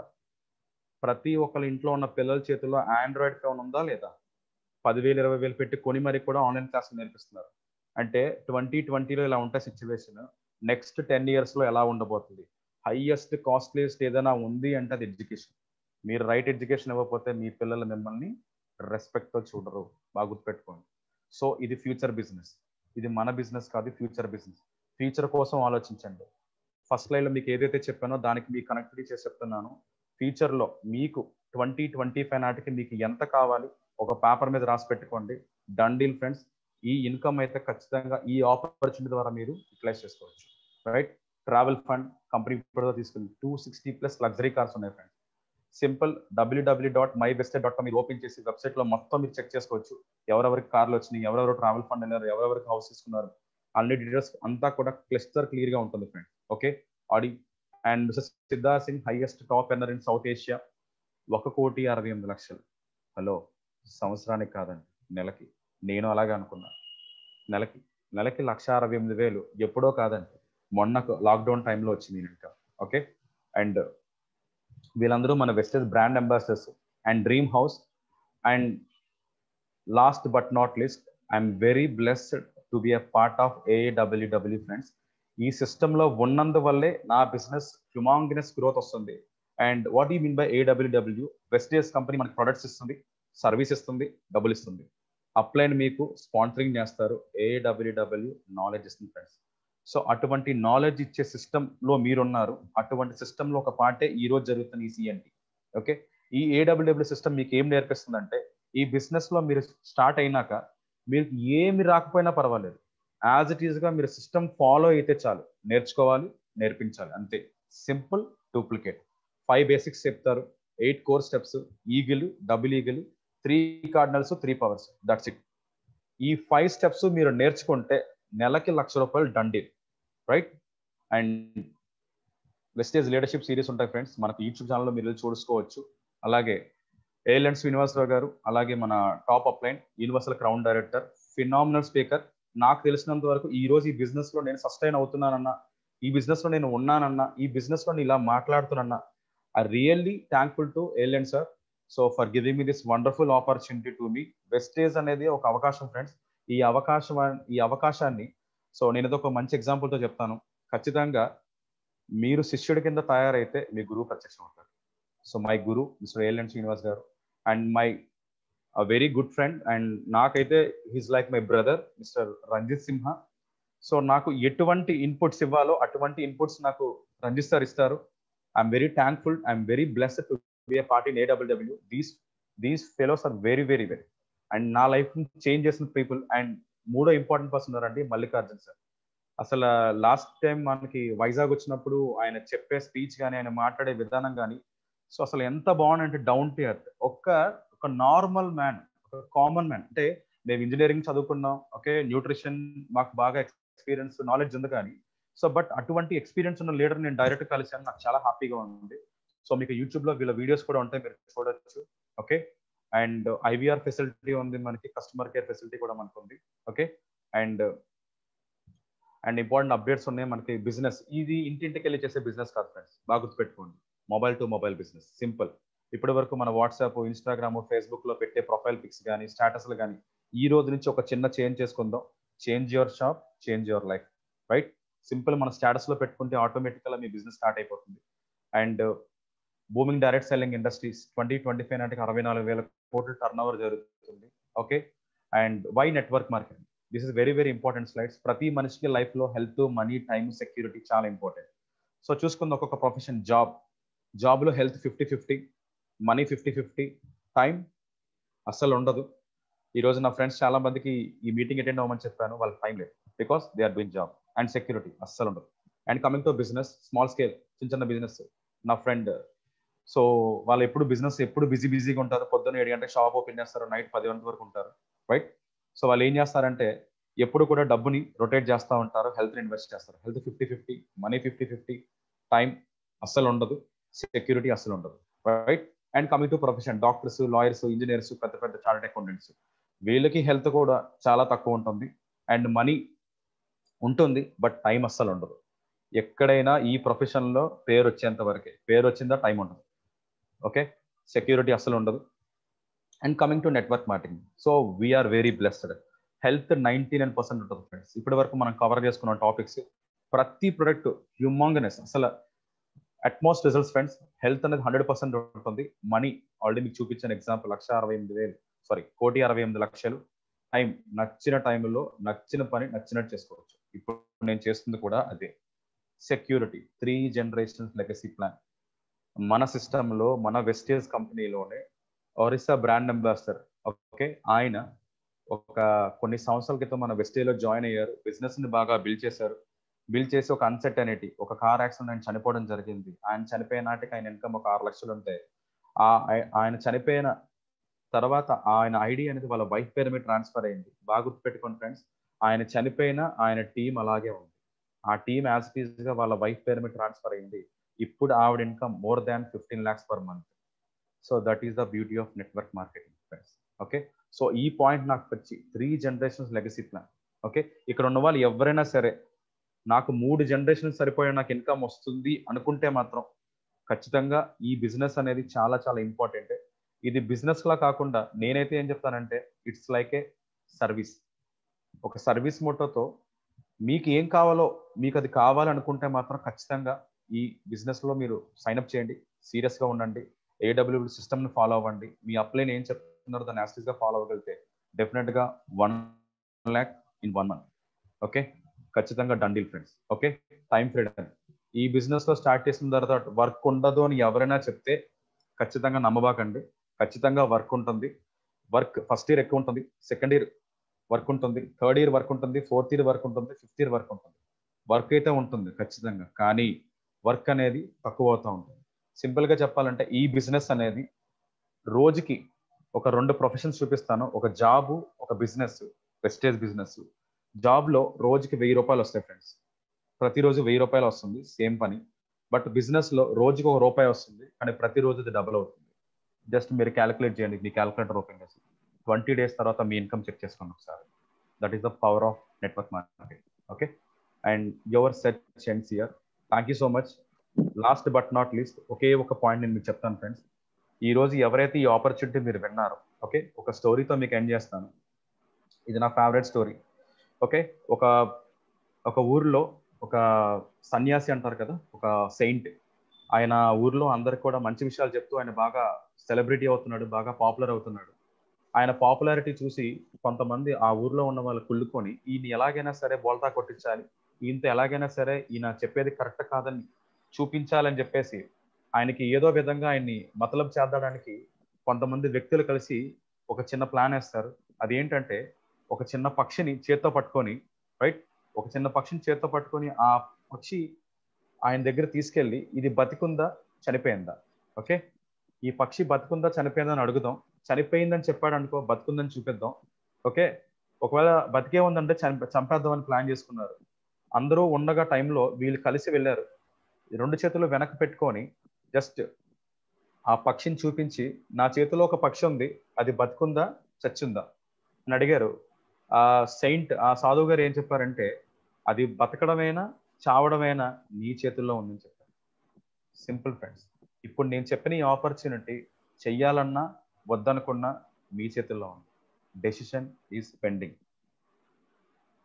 ప్రతి ఒక్కరి ఇంట్లో ఉన్న పిల్లల చేతుల్లో ఆండ్రాయిడ్ ఫోన్ ఉందా లేదా? 10,000 20,000 పెట్టి కొని మరి కూడా ఆన్లైన్ క్లాసులు నేర్పిస్తున్నారు. అంటే 2020లో ఇలా ఉంటే సిచ్యువేషన్, నెక్స్ట్ 10 yearsలో ఎలా ఉండబోతుంది? హైయెస్ట్ కాస్ట్లీయెస్ట్ ఏదైనా ఉంది అంటే అది ఎడ్యుకేషన్. మీరు రైట్ ఎడ్యుకేషన్ ఇవ్వకపోతే మీ పిల్లలు మిమ్మల్ని రెస్పెక్ట్తో చూడరు. బాగా గుర్తుపెట్టుకోండి. సో ఇది ఫ్యూచర్ బిజినెస్, ఇది మన బిజినెస్ కాదు, ఫ్యూచర్ బిజినెస్. ఫ్యూచర్ కోసం ఆలోచించండి. ఫస్ట్ లైన్లో మీకు ఏదైతే చెప్పానో దానికి మీకు కనెక్టివిటీ చేసి చెప్తున్నాను. ఫ్యూచర్లో మీకు 2025 నాటికి మీకు ఎంత కావాలి ఒక పేపర్ మీద రాసి పెట్టుకోండి. Done deal friends. ఈ ఇన్కమ్ అయితే ఖచ్చితంగా ఈ ఆపర్చునిటీ ద్వారా మీరు యూటిలైజ్ చేసుకోవచ్చు. రైట్. ట్రావెల్ ఫండ్ కంపెనీ ఇప్పుడు తీసుకుంది 260+ లగ్జరీ కార్స్ ఉన్నాయి ఫ్రెండ్స్. సింపుల్ www.mybested.com మీరు ఓపెన్ చేసి వెబ్సైట్ లో మొత్తం మీరు చెక్ చేసుకోవచ్చు. ఎవరెవరికి కార్లు వచ్చినాయి, ఎవరెవరు ట్రావెల్ ఫండ్ అయినారు, ఎవరెవరికి హౌస్ తీసుకున్నారు, అన్ని డీటెయిల్స్ అంతా కూడా క్లియర్ గా ఉంటుంది friends. Okay. Audi and Siddharth Singh highest top earner in south Asia, 1,68,00,000. Hello, సంవత్సరానికి కాదండి, నెలకి. నేను అలాగే అనుకున్నా. నెలకి 1,68,000 ఎప్పుడో కాదండి, మొన్న లాక్డౌన్ టైంలో వచ్చింది ఇంకా. ఓకే. అండ్ వీళ్ళందరూ మన Vestige brand ambassadors and dream house. And last but not least, I'm very blessed to be a part of AAWW friends. ఈ సిస్టంలో ఉన్నందువల్లే నా బిజినెస్ హ్యూమాంగినస్ గ్రోత్ వస్తుంది. And what you mean by AAWW? Vestige company మనకి ప్రొడక్ట్స్ ఇస్తుంది, సర్వీస్ ఇస్తుంది, డబ్బులు ఇస్తుంది. అప్లైన్ మీకు స్పాన్సరింగ్ చేస్తారు, AAWW నాలెడ్జ్ ఇస్తుంది ఫ్రెండ్స్. సో అటువంటి నాలెడ్జ్ ఇచ్చే సిస్టంలో మీరున్నారు. అటువంటి సిస్టంలో ఒక పార్టే ఈ రోజు జరుగుతున్న ఈ CNT. ఓకే. ఈ AAWW సిస్టమ్ మీకు ఏం నేర్పిస్తుందంటే, ఈ బిజినెస్ లో మీరు స్టార్ట్ అయినాక మీకు ఏమి రాకపోయినా పర్వాలేదు, యాజ్ ఇట్ ఈస్ గా మీరు సిస్టమ్ ఫాలో అయితే చాలు. నేర్చుకోవాలి, నేర్పించాలి, అంతే. Simple, duplicate. 5 బేసిక్స్ చెప్తారు, 8 core steps, eagle, double eagle, 3 cardinals, 3 powers. That's it. ఈ 5 స్టెప్స్ మీరు నేర్చుకుంటే నెలకి ₹1,00,000 డండి. Right. And Vestige leadership series ఉంటాయి ఫ్రెండ్స్, మనకు యూట్యూబ్ ఛానల్లో మీరు చూసుకోవచ్చు. అలాగే ఏఎల్ఎన్ శ్రీనివాసరావు గారు, అలాగే మన top upline universal crown director, phenomenal speaker. నాకు తెలిసినంత వరకు ఈ రోజు ఈ బిజినెస్ లో నేను సస్టైన్ అవుతున్నానన్నా, ఈ బిజినెస్ లో నేను ఉన్నానన్నా, ఈ బిజినెస్ లో నేను ఇలా మాట్లాడుతున్నా, I really thankful to ALN sir. So for giving me this wonderful opportunity to me. Vestige అనేది ఒక అవకాశం ఫ్రెండ్స్. ఈ అవకాశాన్ని సో నేను ఒక మంచి ఎగ్జాంపుల్ తో చెప్తాను. ఖచ్చితంగా మీరు శిష్యుడి కింద తయారైతే మీ గురువు ప్రత్యక్షం అవుతారు. So my guru mister ALN Srinivas garu and my very good friend, and నాకైతే he's like my brother mister Ranjith Simha. So నాకు ఎటువంటి ఇన్పుట్స్ ఇవ్వాలో అటువంటి ఇన్పుట్స్ నాకు రంజిత్ సార్ ఇస్తారు. I'm very thankful, I'm very blessed to be a part in AAWW. These fellows are very very very and నా లైఫ్ చేంజ్ చేసిన పీపుల్. అండ్ మూడో ఇంపార్టెంట్ పర్సన్ ఉన్నారండి, మల్లికార్జున్ సార్. అసలు లాస్ట్ టైం మనకి వైజాగ్ వచ్చినప్పుడు ఆయన చెప్పే స్పీచ్ కానీ, ఆయన మాట్లాడే విధానం కానీ, సో అసలు ఎంత బాగుందంటే డౌన్ టు ఎర్త్. ఒక నార్మల్ మ్యాన్, ఒక కామన్ మ్యాన్. అంటే మేము ఇంజనీరింగ్ చదువుకున్నాం, ఓకే, న్యూట్రిషన్ మాకు బాగా ఎక్స్పీరియన్స్ నాలెడ్జ్ ఉంది కానీ, సో బట్ అటువంటి ఎక్స్పీరియన్స్ ఉన్న లీడర్ నేను డైరెక్ట్ కలిసాను, నాకు చాలా హ్యాపీగా ఉంది. సో మీకు యూట్యూబ్ లో వీళ్ళ వీడియోస్ కూడా ఉంటాయి, మీరు చూడొచ్చు. ఓకే. అండ్ IVR ఫెసిలిటీ ఉంది మనకి, కస్టమర్ కేర్ ఫెసిలిటీ కూడా మనకు ఉంది. ఓకే. అండ్ ఇంపార్టెంట్ అప్డేట్స్ ఉన్నాయి మనకి. బిజినెస్ ఇది ఇంటింటికి వెళ్ళి చేసే బిజినెస్ కాదు ఫ్రెండ్స్, బాగా గుర్తుపెట్టుకోండి. Mobile to mobile business. Simple. ఇప్పటి వరకు మన వాట్సాప్, ఇన్స్టాగ్రామ్, ఫేస్బుక్ లో పెట్టే ప్రొఫైల్ పిక్స్ కానీ, స్టేటస్లు కానీ, ఈ రోజు నుంచి ఒక చిన్న చేంజ్ చేసుకుందాం. Change your shop, change your life. Right. Simple. మన స్టేటస్ లో పెట్టుకుంటే ఆటోమేటిక్గా మీ బిజినెస్ స్టార్ట్ అయిపోతుంది. And booming direct selling industries 2025 నాటికి 64,000 కోట్ల టర్న్ ఓవర్ జరుగుతుంది. Okay. And why network marketing? This is very very important slides. ప్రతి మనిషికి లైఫ్ లో హెల్త్, మనీ, టైమ్, సెక్యూరిటీ చాలా ఇంపార్టెంట్. సో చూసుకుంది ఒక్కొక్క ప్రొఫెషన్. జాబ్ లో హెల్త్ 50-50, మనీ 50-50, టైం అస్సలు ఉండదు. ఈ రోజు నా ఫ్రెండ్స్ చాలా మందికి ఈ మీటింగ్ అటెండ్ అవ్వమని చెప్పాను, వాళ్ళకి టైం లేదు, because they are doing job. And security అస్సలు ఉండదు. And coming to business, small scale, చిన్న బిజినెస్. నా ఫ్రెండ్, సో వాళ్ళు ఎప్పుడు బిజీగా ఉంటారు. పొద్దున్న 7 గంటలకు షాప్ ఓపెన్ చేస్తారు, నైట్ 10 గంటల వరకు ఉంటారు. రైట్. సో వాళ్ళు ఏం చేస్తారంటే ఎప్పుడు కూడా డబ్బుని రొటేట్ చేస్తూ ఉంటారు, హెల్త్ ఇన్వెస్ట్ చేస్తారు. హెల్త్ 50-50, మనీ 50-50, టైం అస్సలు ఉండదు, సెక్యూరిటీ అస్సలు ఉండదు. Right. And coming to profession, doctors, lawyers, engineers, పెద్ద పెద్ద చార్టెడ్ అకౌంటెంట్స్, వీళ్ళకి హెల్త్ కూడా చాలా తక్కువ ఉంటుంది. అండ్ మనీ ఉంటుంది, బట్ టైం అస్సలు ఉండదు. ఎక్కడైనా ఈ ప్రొఫెషన్ లో పేరు వచ్చేంత వరకే, పేరు వచ్చిందా టైం ఉండదు. ఓకే. సెక్యూరిటీ అస్సలు ఉండదు. And coming to network marketing, so we're very blessed. Health 99% ఉంటుంది ఫ్రెండ్స్. ఇప్పటి వరకు మనం కవర్ చేసుకున్న టాపిక్స్, ప్రతి ప్రొడక్ట్ హ్యూమాంగనెస్, అసలు అట్మోస్ట్ రిజల్ట్స్ ఫ్రెండ్స్. హెల్త్ అనేది 100% ఉంటుంది. మనీ ఆల్రెడీ మీకు చూపించిన ఎగ్జాంపుల్, 1,68,000. టైం, నచ్చిన టైంలో నచ్చిన పని నచ్చినట్టు చేసుకోవచ్చు. ఇప్పుడు నేను చేస్తుంది కూడా అదే. Security, 3 generations legacy plan. మన సిస్టంలో మన వెస్టేజ్ కంపెనీలోనే ఒరిస్సా బ్రాండ్ అంబాసిడర్, ఓకే, ఆయన ఒక కొన్ని సంవత్సరాల క్రితం మన వెస్టేజ్లో జాయిన్ అయ్యారు. బిజినెస్ ని బాగా బిల్డ్ చేశారు. బిల్డ్ చేసి ఒక అన్సర్టనిటీ, ఒక కార్ యాక్సిడెంట్ ఆయన చనిపోవడం జరిగింది. ఆయన చనిపోయిన నాటికి ఆయన ఇన్కమ్ ఒక 6 లక్షలు ఉంటే ఆయన చనిపోయిన తర్వాత ఆయన ఐడి అనేది వాళ్ళ వైఫ్ పేరు మీద ట్రాన్స్ఫర్ అయింది. బాగా గుర్తుపెట్టుకోండి ఫ్రెండ్స్, ఆయన చనిపోయిన ఆయన టీం అలాగే ఉంది. ఆ టీం యాజ్ ఇట్ ఈస్ గా వాళ్ళ వైఫ్ పేరు మీద ట్రాన్స్ఫర్ అయింది. ఇప్పుడు ఆవిడ income more than 15 lakhs per month. So that is the beauty of network marketing friends. Okay, so ఈ పాయింట్ నాకు వచ్చి 3 generations లెగసీ ప్లాన్. ఓకే, ఇక్కడ ఉన్న వాళ్ళు ఎవరైనా సరే నాకు 3 generations సరిపోయే నాకు ఇన్కమ్ వస్తుంది అనుకుంటే మాత్రం ఖచ్చితంగా ఈ బిజినెస్ అనేది చాలా చాలా ఇంపార్టెంట్. ఇది బిజినెస్ లా కాకుండా నేనైతే ఏం చెప్తానంటే ఇట్స్ లైక్ ఏ సర్వీస్. ఒక సర్వీస్ మోటోతో మీకు ఏం కావాలో మీకు అది కావాలనుకుంటే మాత్రం ఖచ్చితంగా ఈ బిజినెస్ లో మీరు సైన్అప్ చేయండి. సీరియస్ గా ఉండండి. ఏడబ్ల్యూబి సిస్టమ్ ని ఫాలో అవ్వండి. మీ అప్లైన్ ఏం చెప్తున్నారో దాన్ని యాక్టివ్ గా ఫాలో అవ్వగలిగితే డెఫినెట్ గా 1 lakh in 1 month. ఓకే, ఖచ్చితంగా done deal friends. Okay, time freedom. ఈ బిజినెస్ లో స్టార్ట్ చేసిన తర్వాత వర్క్ ఉండదు అని ఎవరైనా చెప్తే ఖచ్చితంగా నమ్మబాకండి. ఖచ్చితంగా వర్క్ ఉంటుంది. వర్క్ ఫస్ట్ ఇయర్ ఎక్కువ ఉంటుంది, సెకండ్ ఇయర్ వర్క్ ఉంటుంది, థర్డ్ ఇయర్ వర్క్ ఉంటుంది, ఫోర్త్ ఇయర్ వర్క్ ఉంటుంది, ఫిఫ్త్ ఇయర్ వర్క్ ఉంటుంది. వర్క్ అయితే ఉంటుంది ఖచ్చితంగా, కానీ వర్క్ అనేది తక్కువ అవుతూ ఉంటుంది. సింపుల్ గా చెప్పాలంటే ఈ బిజినెస్ అనేది రోజుకి ఒక 2 ప్రొఫెషన్స్ చూపిస్తాను. ఒక జాబ్, ఒక బిజినెస్. వెస్టేజ్ బిజినెస్ జాబ్ లో రోజుకి 1000 రూపాయలు వస్తాయి ఫ్రెండ్స్. ప్రతిరోజు 1000 రూపాయలు వస్తుంది సేమ్ పని. బట్ బిజినెస్ లో రోజుకి 1 రూపాయి వస్తుంది, కానీ ప్రతిరోజు ఇది డబుల్ అవుతుంది. జస్ట్ మీరు క్యాలిక్యులేట్ చేయండి, మీ క్యాలిక్యులేటర్ ఓపెన్ చేసి 20 days తర్వాత మీ ఇన్కమ్ చెక్ చేసుకోండి ఒకసారి. That is the power of network marketing. Okay, and your set ends here. Thank you so much. Last but not least ఒకే ఒక పాయింట్ నేను మీకు చెప్తాను ఫ్రెండ్స్. ఈ రోజు ఎవరైతే ఈ ఆపర్చునిటీ మీరు విన్నారో, ఓకే, ఒక స్టోరీతో మీకు ఎండ్ చేస్తాను. ఇది నా ఫేవరెట్ స్టోరీ. ఓకే, ఒక ఒక ఊర్లో ఒక సన్యాసి అంటారు కదా, ఒక సెయింట్. ఆయన ఊర్లో అందరికి కూడా మంచి విషయాలు చెప్తూ ఆయన బాగా సెలబ్రిటీ అవుతున్నాడు, బాగా పాపులర్ అవుతున్నాడు. ఆయన పాపులారిటీ చూసి కొంతమంది ఆ ఊర్లో ఉన్న వాళ్ళు కుళ్ళుకొని ఈయన ఎలాగైనా సరే బోల్తా కొట్టించాలి, ఈయనతో ఎలాగైనా సరే ఈయన చెప్పేది కరెక్ట్ కాదని చూపించాలని చెప్పేసి ఆయనకి ఏదో విధంగా ఆయన్ని మతలబు చేద్దాడానికి కొంతమంది వ్యక్తులు కలిసి ఒక చిన్న ప్లాన్ వేస్తారు. అదేంటంటే ఒక చిన్న పక్షిని చేత్తో పట్టుకొని, రైట్, ఒక చిన్న పక్షిని చేత్తో పట్టుకొని ఆ పక్షి ఆయన దగ్గర తీసుకెళ్ళి ఇది బతికుందా చనిపోయిందా, ఓకే, ఈ పక్షి బతుకుందా చనిపోయిందని అడుగుదాం. చనిపోయిందని చెప్పాడు అనుకో, బతుకుందని చూపిద్దాం. ఓకే, ఒకవేళ బతికే ఉందంటే చంపేద్దామని ప్లాన్ చేసుకున్నారు. అందరూ ఉండగా టైంలో వీళ్ళు కలిసి వెళ్ళారు. 2 చేతులు వెనక్కి పెట్టుకొని జస్ట్ ఆ పక్షిని చూపించి, నా చేతిలో ఒక పక్షి ఉంది, అది బతుకుందా చచ్చిందా అని అడిగారు. ఆ సెయింట్, ఆ సాధువు గారు ఏం చెప్పారంటే, అది బతకడమేనా చావడమేనా నీ చేతుల్లో ఉందని చెప్పారు. Simple friends. ఇప్పుడు నేను చెప్పిన ఈ ఆపర్చునిటీ చెయ్యాలన్నా వద్దనుకున్నా మీ చేతుల్లో ఉంది. Decision is pending.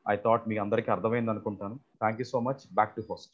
I thought మీ అందరికీ అర్థమైంది అనుకుంటాను. Thank you so much. Back to host.